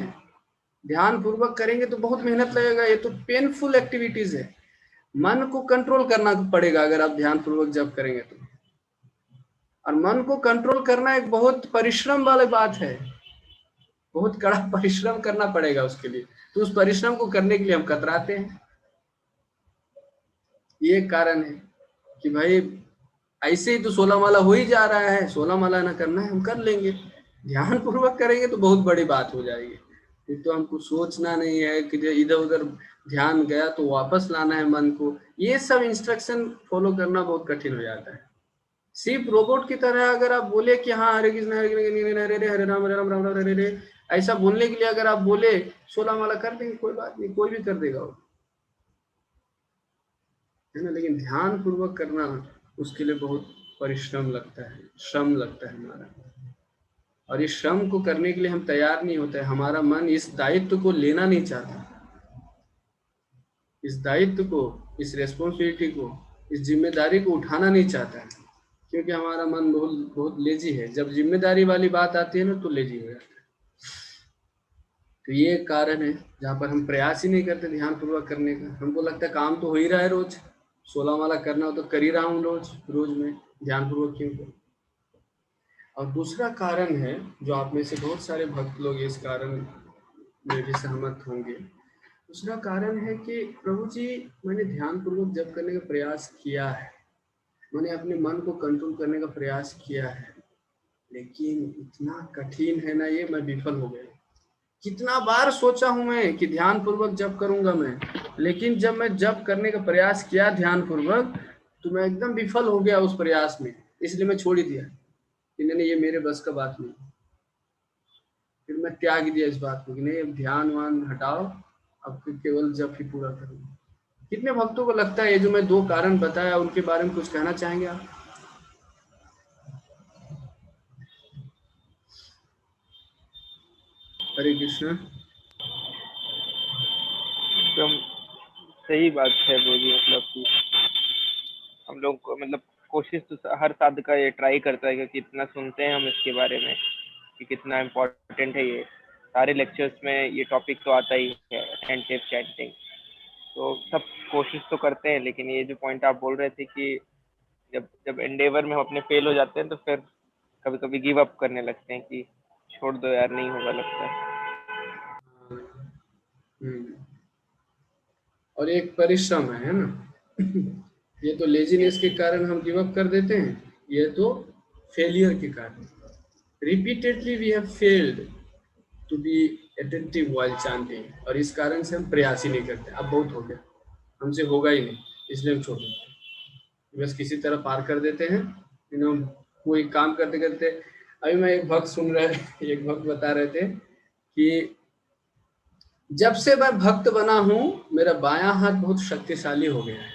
ध्यान पूर्वक करेंगे तो बहुत मेहनत लगेगा, ये तो पेनफुल एक्टिविटीज है, मन को कंट्रोल करना पड़ेगा अगर आप ध्यान पूर्वक जप करेंगे तो। और मन को कंट्रोल करना एक बहुत परिश्रम वाली बात है, बहुत कड़ा परिश्रम करना पड़ेगा उसके लिए, तो उस परिश्रम को करने के लिए हम कतराते हैं। ये कारण है कि भाई ऐसे ही तो 16 माला हो ही जा रहा है, 16 माला ना करना है, हम कर लेंगे, ध्यान पूर्वक करेंगे तो बहुत बड़ी बात हो जाएगी, फिर तो हमको सोचना नहीं है कि इधर उधर ध्यान गया तो वापस लाना है मन को, ये सब इंस्ट्रक्शन फॉलो करना बहुत कठिन हो जाता है। सिर्फ रोबोट की तरह अगर आप बोले कि हाँ हरे कृष्ण हरे कृष्ण हरे हरे हरे राम राम राम हरे हरे, ऐसा बोलने के लिए अगर आप बोले 16 माला कर देंगे, कोई बात नहीं, कोई भी कर देगा वो, है ना। लेकिन ध्यान पूर्वक करना उसके लिए बहुत परिश्रम लगता है, श्रम लगता है हमारा, और इस श्रम को करने के लिए हम तैयार नहीं होते। हमारा मन इस दायित्व को लेना नहीं चाहता, इस दायित्व को, इस रेस्पॉन्सिबिलिटी को, इस जिम्मेदारी को उठाना नहीं चाहता है, क्योंकि हमारा मन बहुत बहुत लेजी है। जब जिम्मेदारी वाली बात आती है ना तो लेजी हो जाता है। तो ये एक कारण है जहाँ पर हम प्रयास ही नहीं करते ध्यान पूर्वक करने का। हमको लगता है काम तो हो ही रहा है, रोज 16 माला करना हो तो कर ही रहा हूँ रोज रोज में, ध्यान पूर्वक क्यों करूं। और दूसरा कारण है जो आप में से बहुत सारे भक्त लोग इस कारण में भी सहमत होंगे, दूसरा कारण है कि प्रभु जी मैंने ध्यान पूर्वक जप करने का प्रयास किया है, मैंने अपने मन को कंट्रोल करने का प्रयास किया है, लेकिन इतना कठिन है ना ये, मैं विफल हो गया। कितना बार सोचा हूं मैं कि ध्यान पूर्वक जप करूंगा मैं, लेकिन जब मैं जप करने का प्रयास किया ध्यान पूर्वक तो मैं एकदम विफल हो गया उस प्रयास में, इसलिए मैं छोड़ ही दिया कि नहीं ये मेरे बस का बात नहीं। फिर मैं त्याग दिया इस बात को कि नहीं अब ध्यान वान हटाओ, अब केवल जप ही पूरा करूंगा। कितने भक्तों को लगता है ये जो मैं 2 कारण बताया उनके बारे में कुछ कहना चाहेंगे आप? हरे कृष्ण। एकदम सही बात है बोली, मतलब कि हम लोग को मतलब कोशिश तो हर साधक का ये ट्राई करता है, क्योंकि इतना सुनते हैं हम इसके बारे में कि कितना इम्पोर्टेंट है ये। सारे लेक्चर्स में ये टॉपिक तो आता ही है, अटेंटिव चैंटिंग, तो सब कोशिश तो करते हैं। लेकिन ये जो पॉइंट आप बोल रहे थे कि जब जब एंडेवर में हम अपने फेल हो जाते हैं तो फिर कभी कभी गिव अप करने लगते हैं कि छोड़ दो यार, नहीं होगा लगता है। और एक परिश्रम है ना। ये तो लेजीनेस के कारण हम गिव अप कर देते हैं, ये तो फेलियर के कारण। Repeatedly we have failed to be attentive while chanting, और इस कारण से हम प्रयास ही नहीं करते। अब बहुत हो गया, हमसे होगा ही नहीं, इसलिए हम छोड़ देते हैं, बस किसी तरह पार कर देते हैं। कोई काम करते करते, अभी मैं एक भक्त सुन रहे, एक भक्त बता रहे थे कि जब से मैं भक्त बना हूं मेरा बायां हाथ बहुत शक्तिशाली हो गया है,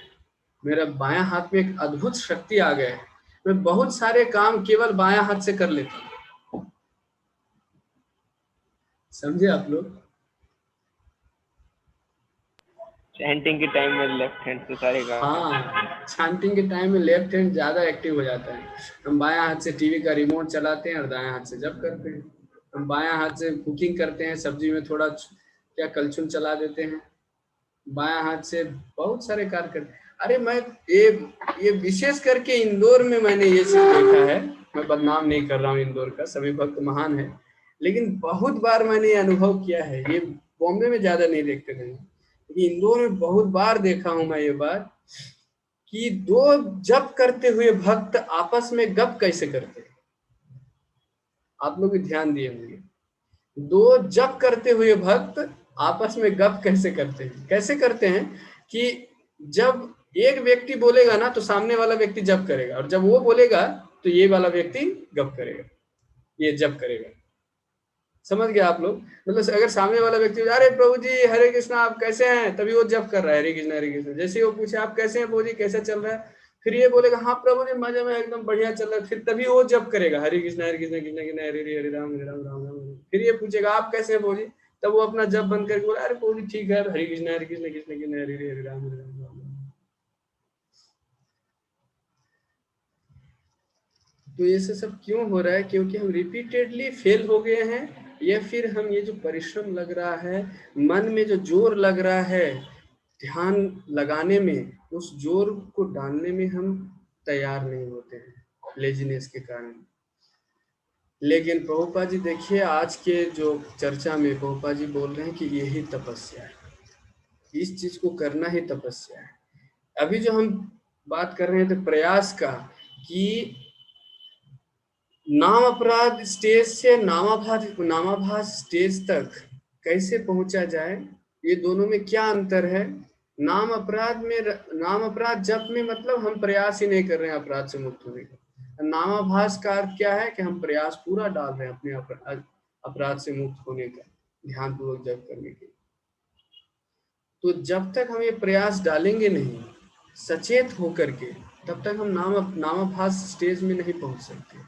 मेरा बायां हाथ में एक अद्भुत शक्ति आ गया है, मैं बहुत सारे काम केवल बायां हाथ से कर लेता हूँ। समझे आप लोग? चैंटिंग के टाइम में लेफ्ट हैंड से सारे काम। हाँ, चैंटिंग के टाइम में लेफ्ट हैंड ज्यादा एक्टिव हो जाता है। हम बायां हाथ से टीवी का रिमोट चलाते हैं और दायां हाथ से जप करते हैं। हम बायां हाथ से कुकिंग करते हैं, सब्जी में थोड़ा क्या कलछुल चला देते हैं, बायां हाथ से बहुत सारे कार्य करते हैं। अरे मैं ये विशेष करके इंदौर में मैंने ये चीज देखा है, मैं बदनाम नहीं कर रहा हूँ इंदौर का, सभी भक्त महान है, लेकिन बहुत बार मैंने ये अनुभव किया है। ये बॉम्बे में ज्यादा नहीं देखते थे, लेकिन इंदौर में बहुत बार देखा हूं मैं ये बात कि 2 जप करते हुए भक्त आपस में गप कैसे करते हैं। आप लोग भी ध्यान दिए होंगे, 2 जप करते हुए भक्त आपस में गप कैसे करते हैं। कैसे करते हैं कि जब एक व्यक्ति बोलेगा ना तो सामने वाला व्यक्ति जप करेगा, और जब वो बोलेगा तो ये वाला व्यक्ति गप करेगा, ये जप करेगा। समझ गया आप लोग? मतलब अगर सामने वाला व्यक्ति अरे प्रभु जी हरे कृष्णा आप कैसे हैं, तभी वो जप कर रहा है हरे कृष्णा हरे कृष्णा। जैसे वो पूछे आप कैसे हैं प्रभु जी, कैसा चल रहा है, फिर ये बोलेगा हाँ प्रभु जी मजे में एकदम बढ़िया चल रहा है, फिर तभी वो जप करेगा हरे कृष्णा कृष्णा कृष्णा हरे हरे हरे राम राम राम राम। फिर ये पूछेगा आप कैसे हैं प्रभु जी, तब वो अपना जप बंद करके बोला अरे प्रभु जी ठीक है हरे कृष्णा कृष्णा कृष्णा हरे हरे हरे राम राम राम। तो ये सब क्यों हो रहा है? क्योंकि हम रिपीटेडली फेल हो गए हैं, या फिर हम ये जो परिश्रम लग रहा है, मन में जो जोर लग रहा है ध्यान लगाने में, उस जोर को डालने में हम तैयार नहीं होते हैं लेजीनेस के कारण। लेकिन प्रभुपाद जी देखिए आज के जो चर्चा में प्रभुपाद जी बोल रहे हैं कि यही तपस्या है, इस चीज को करना ही तपस्या है। अभी जो हम बात कर रहे थे प्रयास का, कि नाम अपराध स्टेज से नामाभास स्टेज तक कैसे पहुंचा जाए, ये दोनों में क्या अंतर है? नाम अपराध जप में मतलब हम प्रयास ही नहीं कर रहे हैं अपराध से मुक्त होने का, नामाभास का अर्थ क्या है कि हम प्रयास पूरा डाल रहे हैं अपने अपराध से मुक्त होने का, ध्यान पूर्वक जप करने के। तो जब तक हम ये प्रयास डालेंगे नहीं सचेत होकर के, तब तक हम नामाभास स्टेज में नहीं पहुंच सकते,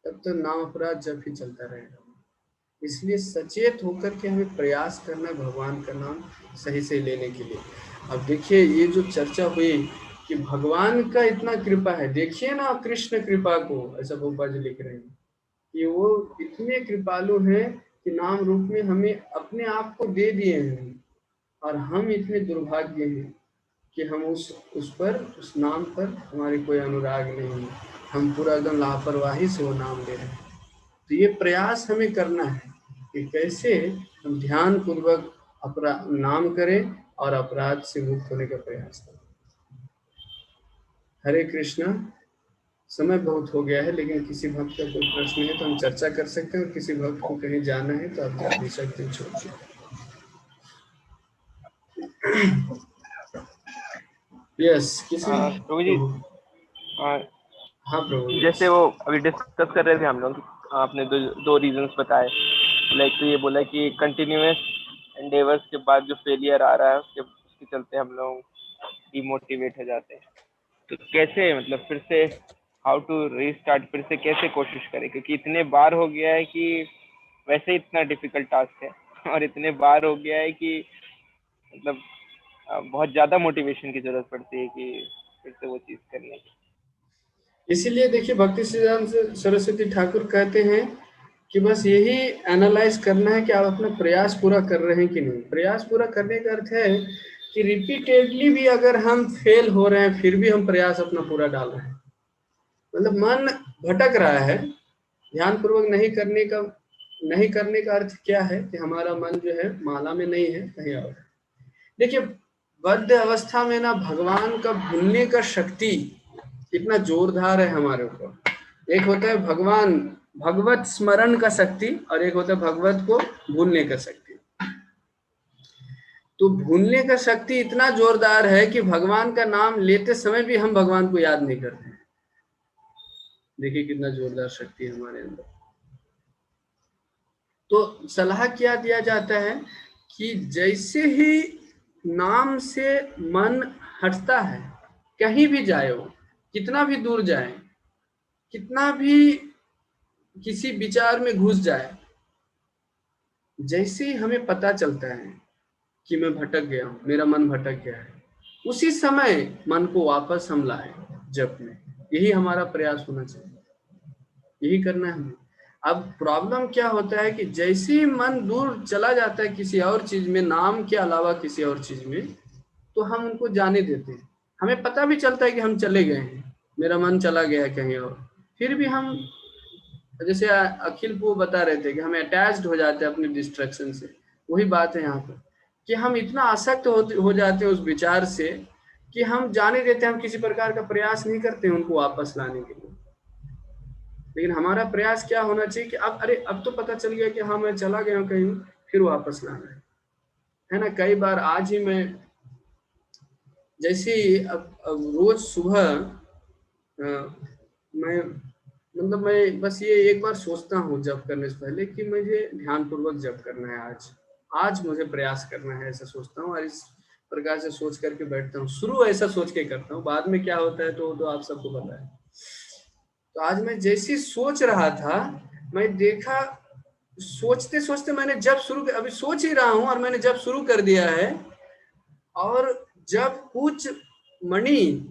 तब तक नाम अपराध जब ही चलता रहेगा। इसलिए सचेत होकर के हमें प्रयास करना है भगवान का नाम सही से लेने के लिए। अब देखिए ये जो चर्चा हुई कि भगवान का इतना कृपा है, देखिए ना कृष्ण कृपा को, ऐसा गोपा जी लिख रहे हैं कि वो इतने कृपालु हैं कि नाम रूप में हमें अपने आप को दे दिए हैं, और हम इतने दुर्भाग्य हैं कि हम उस नाम पर हमारे कोई अनुराग नहीं है, हम पूरा एकदम लापरवाही से वो नाम ले रहे हैं। तो ये प्रयास हमें करना है कि कैसे हम ध्यान पूर्वक नाम करें और अपराध से मुक्त होने का प्रयास करें। हरे कृष्णा। समय बहुत हो गया है, लेकिन किसी भक्त का कोई प्रश्न है तो हम चर्चा कर सकते हैं, और किसी भक्त को कहीं जाना है तो आप जा भी सकते हैं, छोड़िए। यस, किसी प्रभु जी, हाँ प्रभु। जैसे वो अभी डिस्कस कर रहे थे हम लोग, आपने दो रीजंस बताए। लाइक तो ये बोला कि कंटिन्यूअस एंडेवर्स के बाद जो फेलियर आ रहा है उसके चलते हम लोग डिमोटिवेट हो जाते हैं। तो कैसे मतलब फिर से हाउ टू रीस्टार्ट, फिर से कैसे कोशिश करें, क्योंकि इतने बार हो गया है कि वैसे इतना डिफिकल्ट टास्क है, और इतने बार हो गया है कि मतलब बहुत ज़्यादा मोटिवेशन की जरूरत पड़ती है कि फिर से वो चीज़ करने की। इसीलिए देखिए भक्ति सिद्धांत सरस्वती ठाकुर कहते हैं कि बस यही एनालाइज करना है कि आप अपना प्रयास पूरा कर रहे हैं कि नहीं। प्रयास पूरा करने का अर्थ है कि रिपीटेडली भी अगर हम फेल हो रहे हैं फिर भी हम प्रयास अपना पूरा डाल रहे हैं, मतलब मन भटक रहा है, ध्यान पूर्वक नहीं करने का अर्थ क्या है कि हमारा मन जो है माला में नहीं है, कहीं और। देखिए बद्ध अवस्था में ना भगवान का भूलने का शक्ति इतना जोरदार है हमारे ऊपर। एक होता है भगवत स्मरण का शक्ति, और एक होता है भगवत को भूलने का शक्ति। तो भूलने का शक्ति इतना जोरदार है कि भगवान का नाम लेते समय भी हम भगवान को याद नहीं करते। देखिए कितना जोरदार शक्ति है हमारे अंदर। तो सलाह क्या दिया जाता है कि जैसे ही नाम से मन हटता है, कहीं भी जाए हो, कितना भी दूर जाए, कितना भी किसी विचार में घुस जाए, जैसे ही हमें पता चलता है कि मैं भटक गया हूं, मेरा मन भटक गया है, उसी समय मन को वापस हम लाए जप में। यही हमारा प्रयास होना चाहिए, यही करना है हमें। अब प्रॉब्लम क्या होता है कि जैसे ही मन दूर चला जाता है किसी और चीज में, नाम के अलावा किसी और चीज में, तो हम उनको जाने देते हैं। हमें पता भी चलता है कि हम चले गए हैं, मेरा मन चला गया है कहीं और, फिर भी हम, जैसे अखिल वो बता रहे थे कि हम अटैच्ड हो जाते हैं अपने डिस्ट्रैक्शन से। वही बात है यहाँ पर कि हम इतना आसक्त हो जाते हैं उस विचार से कि हम जाने देते हैं, हम किसी प्रकार का प्रयास नहीं करते हैं उनको वापस लाने के लिए। लेकिन हमारा प्रयास क्या होना चाहिए कि अब तो पता चल गया कि हाँ मैं चला गया हूँ कहीं, फिर वापस लाना है ना। कई बार आज ही मैं जैसे अब रोज सुबह मैं बस ये एक बार सोचता हूँ जप करने से पहले कि मुझे ध्यान पूर्वक जप करना है, आज मुझे प्रयास करना है, ऐसा सोचता हूँ। और इस प्रकार से सोच करके बैठता हूँ। शुरू ऐसा सोच के करता हूँ, बाद में क्या होता है तो आप सबको पता है। तो आज मैं जैसे सोच रहा था, मैं देखा सोचते सोचते मैंने जब शुरू, अभी सोच ही रहा हूँ और मैंने जब शुरू कर दिया है, और जब कुछ मणि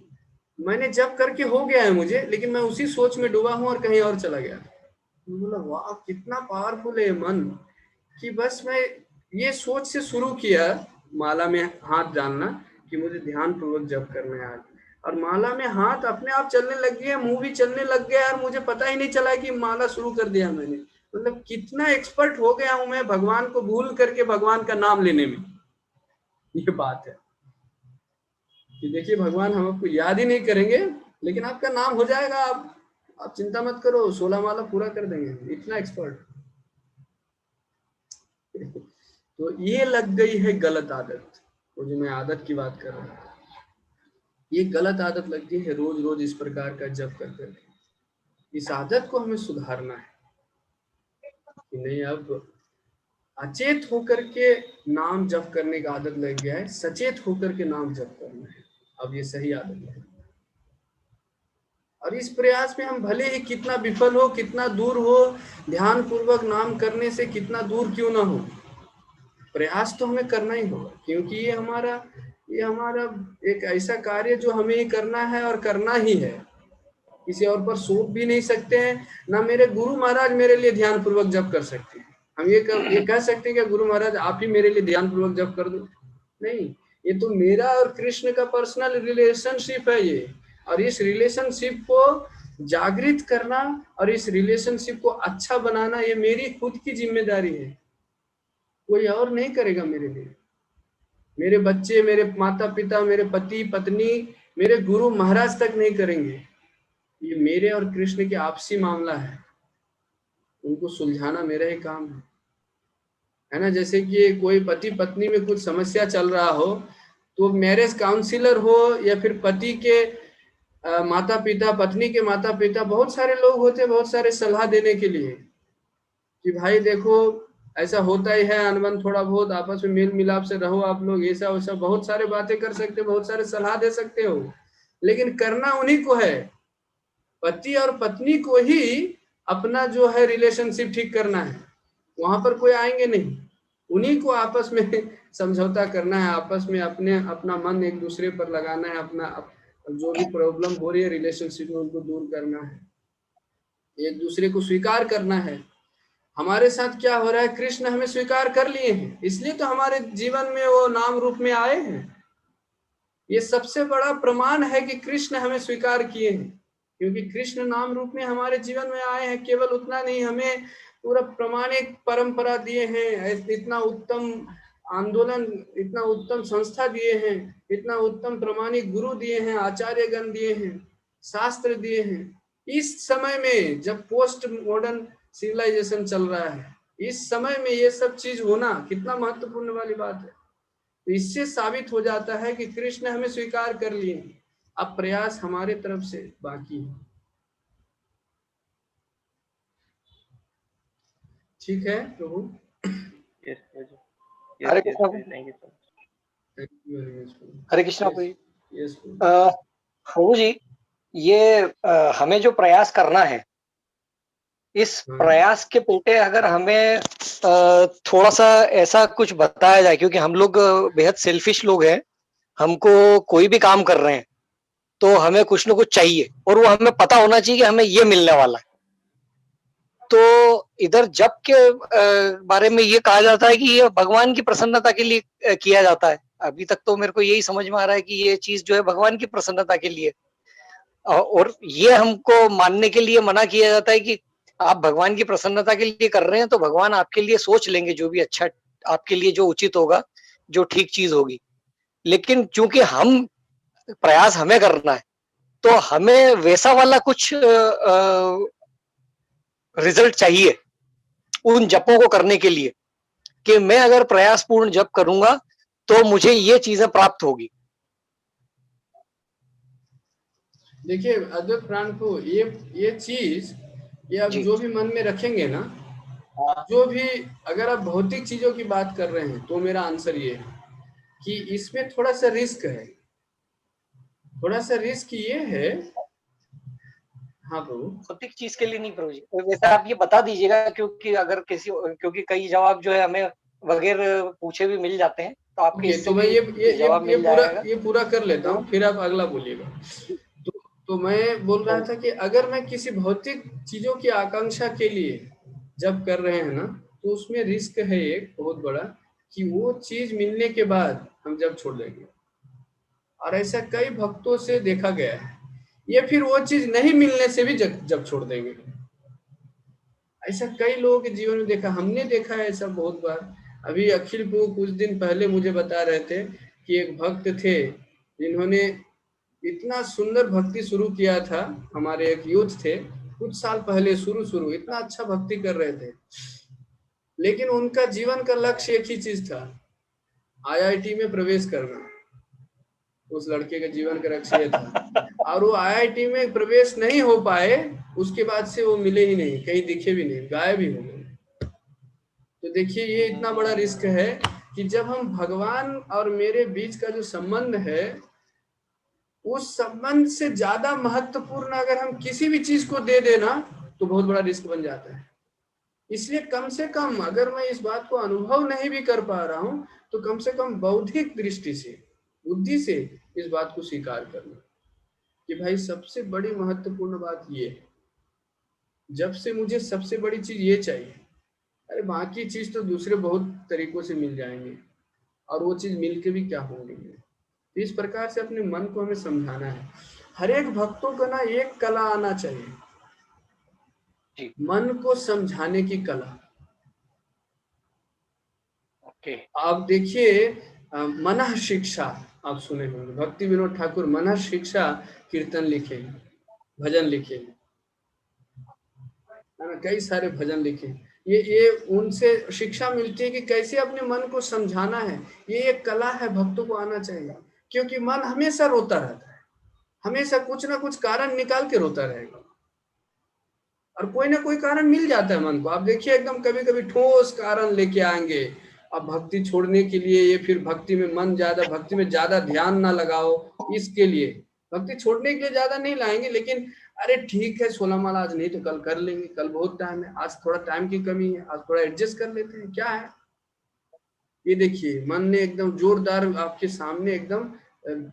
मैंने जब करके हो गया है मुझे, लेकिन मैं उसी सोच में डूबा हूँ और कहीं और चला गया। बोला वाह कितना पावरफुल है मन, कि बस मैं ये सोच से शुरू किया माला में हाथ डालना कि मुझे ध्यान पूर्वक जप करना है आज, और माला में हाथ अपने आप चलने लग गया, मुंह भी चलने लग गया, और मुझे पता ही नहीं चला कि माला शुरू कर दिया मैंने। मतलब कितना एक्सपर्ट हो गया हूं मैं भगवान को भूल करके भगवान का नाम लेने में। ये बात है कि देखिए भगवान हम आपको याद ही नहीं करेंगे, लेकिन आपका नाम हो जाएगा, आप चिंता मत करो, 16 माला पूरा कर देंगे, इतना एक्सपर्ट। तो ये लग गई है गलत आदत, वो जो मैं आदत की बात कर रहा हूँ, ये गलत आदत लग गई है रोज रोज इस प्रकार का जप कर करके। इस आदत को हमें सुधारना है कि नहीं, अब अचेत होकर के नाम जप करने का आदत लग गया है, सचेत होकर के नाम जप करना है, अब ये सही आदत है। और इस प्रयास में हम भले ही कितना विफल हो, कितना दूर हो, ध्यान पूर्वक नाम करने से कितना दूर क्यों ना हो, प्रयास तो हमें करना ही होगा, क्योंकि ये हमारा एक ऐसा कार्य जो हमें ही करना है और करना ही है, किसी और पर सौंप भी नहीं सकते हैं। ना मेरे गुरु महाराज मेरे लिए ध्यान पूर्वक जप कर सकते हैं। हम ये कह सकते हैं कि गुरु महाराज आप ही मेरे लिए ध्यान पूर्वक जप कर दो, नहीं, ये तो मेरा और कृष्ण का पर्सनल रिलेशनशिप है ये, और इस रिलेशनशिप को जागृत करना और इस रिलेशनशिप को अच्छा बनाना ये मेरी खुद की जिम्मेदारी है, कोई और नहीं करेगा मेरे लिए। मेरे बच्चे, मेरे माता पिता, मेरे पति पत्नी, मेरे गुरु महाराज तक नहीं करेंगे, ये मेरे और कृष्ण के आपसी मामला है, उनको सुलझाना मेरा ही काम है ना। जैसे कि कोई पति पत्नी में कुछ समस्या चल रहा हो तो मैरिज काउंसलर हो या फिर पति के माता पिता, पत्नी के माता पिता, बहुत सारे लोग होते हैं, बहुत सारे सलाह देने के लिए कि भाई देखो ऐसा होता ही है, अनबन थोड़ा बहुत, आपस में मेल मिलाप से रहो आप लोग, ऐसा वैसा, बहुत सारे बातें कर सकते हो, बहुत सारे सलाह दे सकते हो, लेकिन करना उन्हीं को है, पति और पत्नी को ही अपना जो है रिलेशनशिप ठीक करना है, वहां पर कोई आएंगे नहीं, उन्हीं को आपस में समझौता करना है, आपस में अपना मन एक दूसरे पर लगाना है, अपना जो भी प्रॉब्लम हो रही है रिलेशनशिप में उनको दूर करना है, एक दूसरे को स्वीकार करना है। हमारे साथ क्या हो रहा है, कृष्ण हमें स्वीकार कर लिए हैं, इसलिए तो हमारे जीवन में वो नाम रूप में आए हैं। ये सबसे बड़ा प्रमाण है कि कृष्ण हमें स्वीकार किए हैं, क्योंकि कृष्ण नाम रूप में हमारे जीवन में आए हैं। केवल उतना नहीं, हमें पूरा प्रमाणिक परंपरा दिए हैं, इतना उत्तम आंदोलन, इतना उत्तम संस्था दिए हैं, इतना उत्तम प्रमाणिक गुरु दिए हैं, आचार्यगण दिए हैं, शास्त्र दिए हैं। इस समय में जब पोस्ट मॉडर्न सिविलाइजेशन चल रहा है, इस समय में ये सब चीज होना कितना महत्वपूर्ण वाली बात है। तो इससे साबित हो जाता है कि कृष्ण हमें स्वीकार कर लिए, अब प्रयास हमारे तरफ से बाकी है। ठीक है प्रभु। Yes, Prabhu. Hare Yes, Krishna Prabhu. Thank you so much. Thank you very much, Prabhu. Hare Krishna Yes, Prabhu. yes, प्रभु। प्रभु जी, ये हमें जो प्रयास करना है, इस प्रयास के पेटे अगर हमें थोड़ा सा ऐसा कुछ बताया जाए, क्योंकि हम लोग बेहद सेल्फिश लोग हैं, हमको कोई भी काम कर रहे हैं तो हमें कुछ ना कुछ चाहिए और वो हमें पता होना चाहिए कि हमें ये मिलने वाला है। तो इधर जप के बारे में ये कहा जाता है कि ये भगवान की प्रसन्नता के लिए किया जाता है। अभी तक तो मेरे को यही समझ में आ रहा है कि ये चीज जो है भगवान की प्रसन्नता के लिए, और ये हमको मानने के लिए मना किया जाता है कि आप भगवान की प्रसन्नता के लिए कर रहे हैं तो भगवान आपके लिए सोच लेंगे जो भी अच्छा आपके लिए, जो उचित होगा, जो ठीक चीज होगी। लेकिन चूंकि हम प्रयास हमें करना है तो हमें वैसा वाला कुछ रिजल्ट चाहिए उन जपों को करने के लिए कि मैं अगर प्रयास पूर्ण जप करूंगा तो मुझे ये चीजें प्राप्त होगी। देखिए अद्वैत प्राण को ये चीज, ये आप जो भी मन में रखेंगे ना, जो भी, अगर आप भौतिक चीजों की बात कर रहे हैं तो मेरा आंसर ये है कि इसमें थोड़ा सा रिस्क है, थोड़ा सा रिस्क ये है। हाँ प्रभु। भौतिक चीज के लिए नहीं प्रभु जी, वैसे आप ये बता दीजिएगा, क्योंकि अगर क्योंकि कई जवाब जो है हमें वगैरह पूछे भी मिल जाते हैं, तो आपके तो मैं ये पूरा कर लेता हूँ, फिर आप अगला बोलिएगा। तो मैं बोल रहा था कि अगर मैं किसी भौतिक चीजों की आकांक्षा के लिए जब कर रहे हैं ना, तो उसमें रिस्क है एक बहुत बड़ा कि वो चीज मिलने के बाद हम जब छोड़ देंगे, और ऐसा कई भक्तों से देखा गया है। ये फिर वो चीज नहीं मिलने से भी जब छोड़ देंगे, ऐसा कई लोगों के जीवन में देखा, हमने देखा है ऐसा बहुत बार। अभी अखिल को कुछ दिन पहले मुझे बता रहे थे कि एक भक्त थे जिन्होंने इतना सुंदर भक्ति शुरू किया था, हमारे एक यूथ थे कुछ साल पहले, शुरू इतना अच्छा भक्ति कर रहे थे, लेकिन उनका जीवन का लक्ष्य एक ही चीज था, IIT में प्रवेश करना। उस लड़के के जीवन का लक्ष्य ये था, और वो IIT में प्रवेश नहीं हो पाए, उसके बाद से वो मिले ही नहीं, कहीं दिखे भी नहीं, गायब ही हो गए। तो देखिए ये इतना बड़ा रिस्क है कि जब हम भगवान और मेरे बीच का जो संबंध है, उस संबंध से ज्यादा महत्वपूर्ण अगर हम किसी भी चीज को दे देना तो बहुत बड़ा रिस्क बन जाता है। इसलिए कम से कम अगर मैं इस बात को अनुभव नहीं भी कर पा रहा हूं तो कम से कम बौद्धिक दृष्टि से, बुद्धि से इस बात को स्वीकार करना कि भाई सबसे बड़ी महत्वपूर्ण बात ये है, जब से मुझे सबसे बड़ी चीज ये चाहिए, अरे बाकी चीज तो दूसरे बहुत तरीकों से मिल जाएंगे, और वो चीज मिल के भी क्या होंगे। तो इस प्रकार से अपने मन को हमें समझाना है। हर एक भक्तों को ना एक कला आना चाहिए, मन को समझाने की कला। आप देखिए मनः शिक्षा आप सुने होंगे, भक्ति विनोद ठाकुर मनः शिक्षा कीर्तन लिखे, भजन लिखे, है ना, कई सारे भजन लिखे। ये उनसे शिक्षा मिलती है कि कैसे अपने मन को समझाना है। ये एक कला है, भक्तों को आना चाहिए, क्योंकि मन हमेशा रोता रहता है, हमेशा कुछ ना कुछ कारण निकाल के रोता रहेगा, और कोई ना कोई कारण मिल जाता है मन को। आप देखिए एकदम कभी कभी ठोस कारण लेके आएंगे, अब भक्ति छोड़ने के लिए, ये फिर भक्ति में मन ज्यादा, भक्ति में ज्यादा ध्यान ना लगाओ, इसके लिए भक्ति छोड़ने के लिए ज्यादा नहीं लाएंगे, लेकिन अरे ठीक है 16 माला आज नहीं तो कल कर लेंगे, कल बहुत टाइम है, आज थोड़ा टाइम की कमी है, आज थोड़ा एडजस्ट कर लेते हैं, क्या है। ये देखिए मन ने एकदम जोरदार आपके सामने एकदम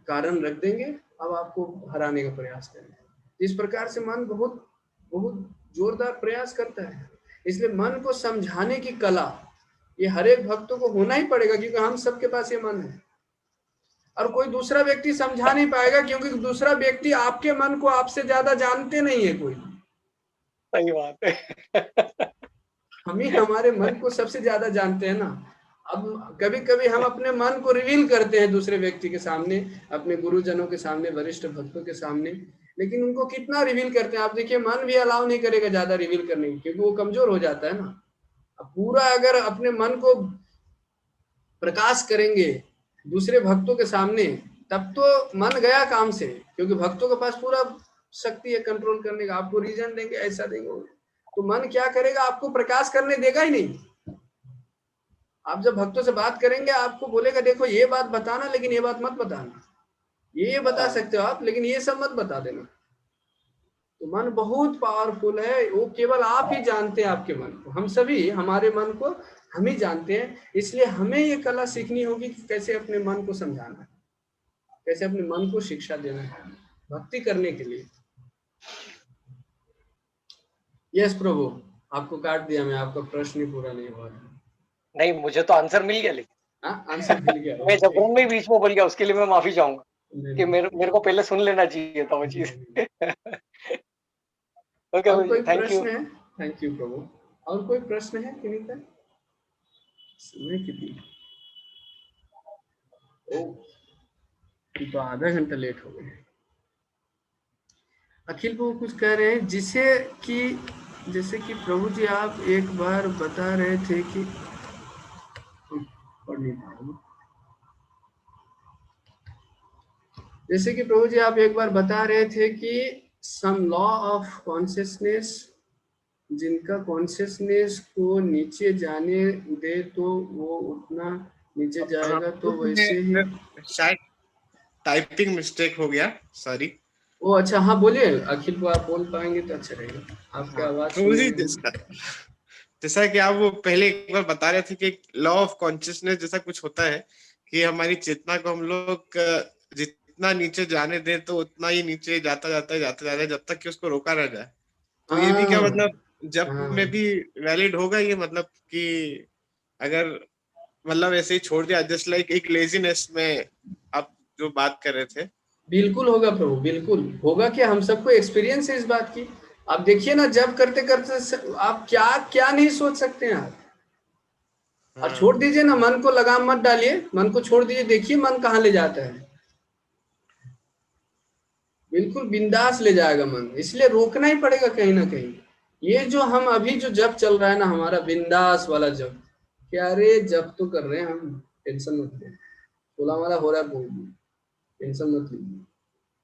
कारण रख देंगे, अब आपको हराने का प्रयास करेंगे। इस प्रकार से मन बहुत बहुत जोरदार प्रयास करता है। इसलिए मन को समझाने की कला ये हर एक भक्तों को होना ही पड़ेगा, क्योंकि हम सबके पास ये मन है, और कोई दूसरा व्यक्ति समझा नहीं पाएगा, क्योंकि दूसरा व्यक्ति आपके मन को आपसे ज्यादा जानते नहीं है कोई। सही बात है। हम ही हमारे मन को सबसे ज्यादा जानते हैं ना। अब कभी कभी हम अपने मन को रिवील करते हैं दूसरे व्यक्ति के सामने, अपने गुरुजनों के सामने, वरिष्ठ भक्तों के सामने, लेकिन उनको कितना रिवील करते हैं। आप देखिए मन भी अलाउ नहीं करेगा ज्यादा रिवील करने की, क्योंकि वो कमजोर हो जाता है ना। अब पूरा अगर अपने मन को प्रकाश करेंगे दूसरे भक्तों के सामने, तब तो मन गया काम से, क्योंकि भक्तों के पास पूरा शक्ति है कंट्रोल करने का। आपको रीजन देंगे, ऐसा देंगे, तो मन क्या करेगा, आपको प्रकाश करने देगा ही नहीं। आप जब भक्तों से बात करेंगे आपको बोलेगा देखो ये बात बताना, लेकिन ये बात मत बताना, ये बता सकते हो आप, लेकिन ये सब मत बता देना। तो मन बहुत पावरफुल है, वो केवल आप ही जानते हैं आपके मन को। हम सभी हमारे मन को हम ही जानते हैं, इसलिए हमें ये कला सीखनी होगी कि कैसे अपने मन को समझाना है, कैसे अपने मन को शिक्षा देना है भक्ति करने के लिए। यस प्रभु, आपको काट दिया मैं, आपका प्रश्न ही पूरा नहीं हुआ। नहीं, मुझे तो आंसर मिल गया, लेकिन आंसर मिल गया। मैं जबरन में बीच में बोल गया, उसके लिए मैं माफी चाहूंगा कि मेरे को पहले सुन लेना चाहिए था वो चीज। Okay, thank you. Thank you प्रभु। और कोई प्रश्न है किन्हीं का? समय कितनी? तो आधा घंटा लेट हो गए। अखिल प्रभु कुछ कह रहे हैं, जैसे कि प्रभु जी आप एक बार बता रहे थे कि जैसे कि प्रभु जी आप एक बार बता रहे थे कि सम लॉ ऑफ कॉन्शियसनेस, जिनका कॉन्शियसनेस को नीचे जाने दे तो वो उतना नीचे जाएगा, तो वैसे ही शायद टाइपिंग मिस्टेक हो गया, सॉरी। ओ अच्छा, हाँ बोलिए अखिल को, आप बोल पाएंगे तो अच्छा रहेगा, आपकी आवाज। जैसा कि आप वो पहले एक बार बता रहे थे कि लॉ ऑफ कॉन्शियसनेस जैसा कुछ होता है कि हमारी चेतना को हम लोग जितना नीचे जाने दें तो उतना ही नीचे जाता जाता है जब तक कि उसको रोका रह जाए। तो ये भी क्या मतलब जब में भी वैलिड होगा ये, मतलब कि अगर मतलब ऐसे ही छोड़ दिया, जस्ट लाइक एक लेजीनेस में आप जो बात कर रहे थे? बिल्कुल होगा प्रभु, बिल्कुल होगा। क्या हम सबको एक्सपीरियंस है इस बात की। आप देखिए ना, जब करते करते आप क्या क्या नहीं सोच सकते हैं आप। और छोड़ दीजिए ना, मन को लगाम मत डालिए, मन को छोड़ दीजिए, देखिए मन कहाँ ले जाता है। बिल्कुल बिंदास ले जाएगा मन, इसलिए रोकना ही पड़ेगा कहीं ना कहीं। ये जो हम अभी जो जप चल रहा है ना हमारा बिंदास वाला जप, क्या रे जप तो कर रहे हैं हम, टेंशन मत ले, 16 वाला हो रहा है बहुत। टेंशन मत लीजिए,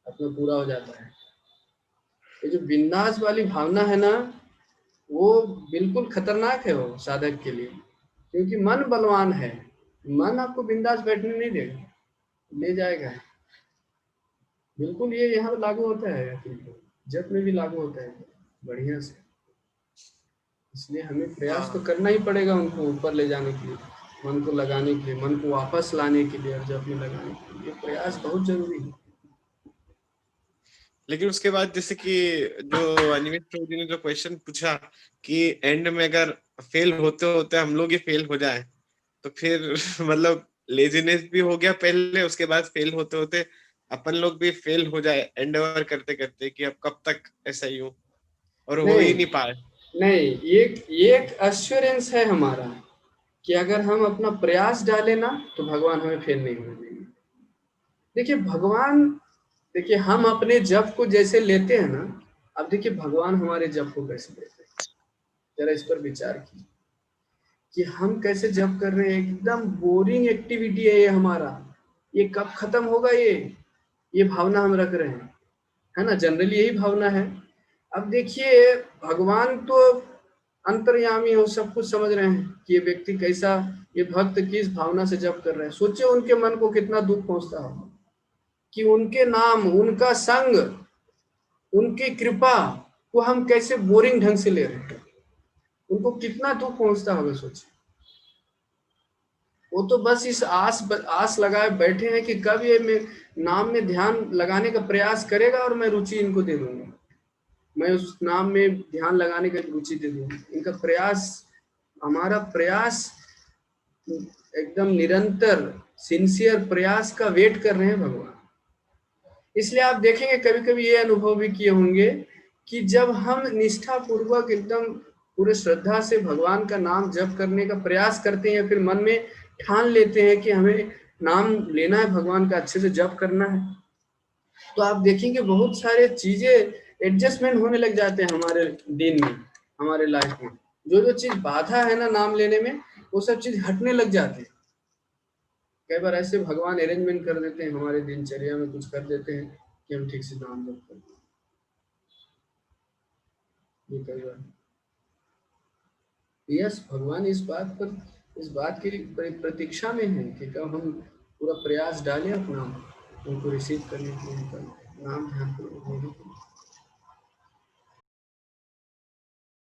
अपना पूरा हो जाता है। ये जो बिंदास वाली भावना है ना, वो बिल्कुल खतरनाक है वो साधक के लिए, क्योंकि मन बलवान है। मन आपको बिंदास बैठने नहीं देगा, ले जाएगा। बिल्कुल ये यहाँ लागू होता है, जप में भी लागू होता है बढ़िया से। इसलिए हमें प्रयास तो करना ही पड़ेगा उनको ऊपर ले जाने के लिए, मन को लगाने के लिए, मन को वापस लाने के लिए और जप में लगाने के लिए प्रयास बहुत जरूरी है। लेकिन उसके बाद जैसे कि जो अनिमेश प्रभु जी ने जो क्वेश्चन पूछा कि एंड में अगर फेल होते होते हम लोग ही फेल हो जाए तो फिर मतलब लेजीनेस भी हो गया पहले, उसके बाद फेल होते होते अपन लोग भी फेल हो जाए एंडेवर करते करते कि अब कब तक ऐसा ही हो, और हो ही नहीं पाए। नहीं, एक एश्योरेंस है हमारा कि अगर हम अपना प्रयास डालें ना तो भगवान हमें फेल नहीं होने देंगे। देखिए भगवान, देखिए हम अपने जप को जैसे लेते हैं ना, अब देखिए भगवान हमारे जप को कैसे लेते हैं, जरा इस पर विचार कीजिए कि हम कैसे जप कर रहे हैं। एकदम बोरिंग एक्टिविटी है ये हमारा, ये कब खत्म होगा ये भावना हम रख रहे हैं, है ना। जनरली यही भावना है। अब देखिए भगवान तो अंतर्यामी हो, सब कुछ समझ रहे हैं कि ये व्यक्ति कैसा, ये भक्त किस भावना से जप कर रहे हैं। सोचिए उनके मन को कितना दुख पहुंचता होगा कि उनके नाम, उनका संग, उनकी कृपा को हम कैसे बोरिंग ढंग से ले रहे हैं। उनको कितना दुख पहुंचता होगा सोचिए। वो तो बस इस आस लगाए बैठे हैं कि कब ये नाम में ध्यान लगाने का प्रयास करेगा और मैं रुचि इनको दे दूंगा, मैं उस नाम में ध्यान लगाने का रुचि दे दूंगा। इनका प्रयास, हमारा प्रयास एकदम निरंतर सिंसियर प्रयास का वेट कर रहे हैं भगवान। इसलिए आप देखेंगे कभी कभी ये अनुभव भी किए होंगे कि जब हम निष्ठा पूर्वक एकदम पूरे श्रद्धा से भगवान का नाम जप करने का प्रयास करते हैं, फिर मन में ठान लेते हैं कि हमें नाम लेना है भगवान का, अच्छे से जप करना है, तो आप देखेंगे बहुत सारे चीजें एडजस्टमेंट होने लग जाते हैं हमारे दिन में, हमारे लाइफ में। जो चीज बाधा है ना नाम लेने में, वो सब चीज हटने लग जाते हैं। कई बार ऐसे भगवान अरेंजमेंट कर देते हैं हमारे दिनचर्या में, कुछ कर देते हैं कि हम ठीक से नाम जप कर। ये कई बार यस, भगवान इस बात की प्रतीक्षा में है कि कब हम पूरा प्रयास डालें अपना उनको रिसीव करने के लिए, नाम ध्यान करने के लिए।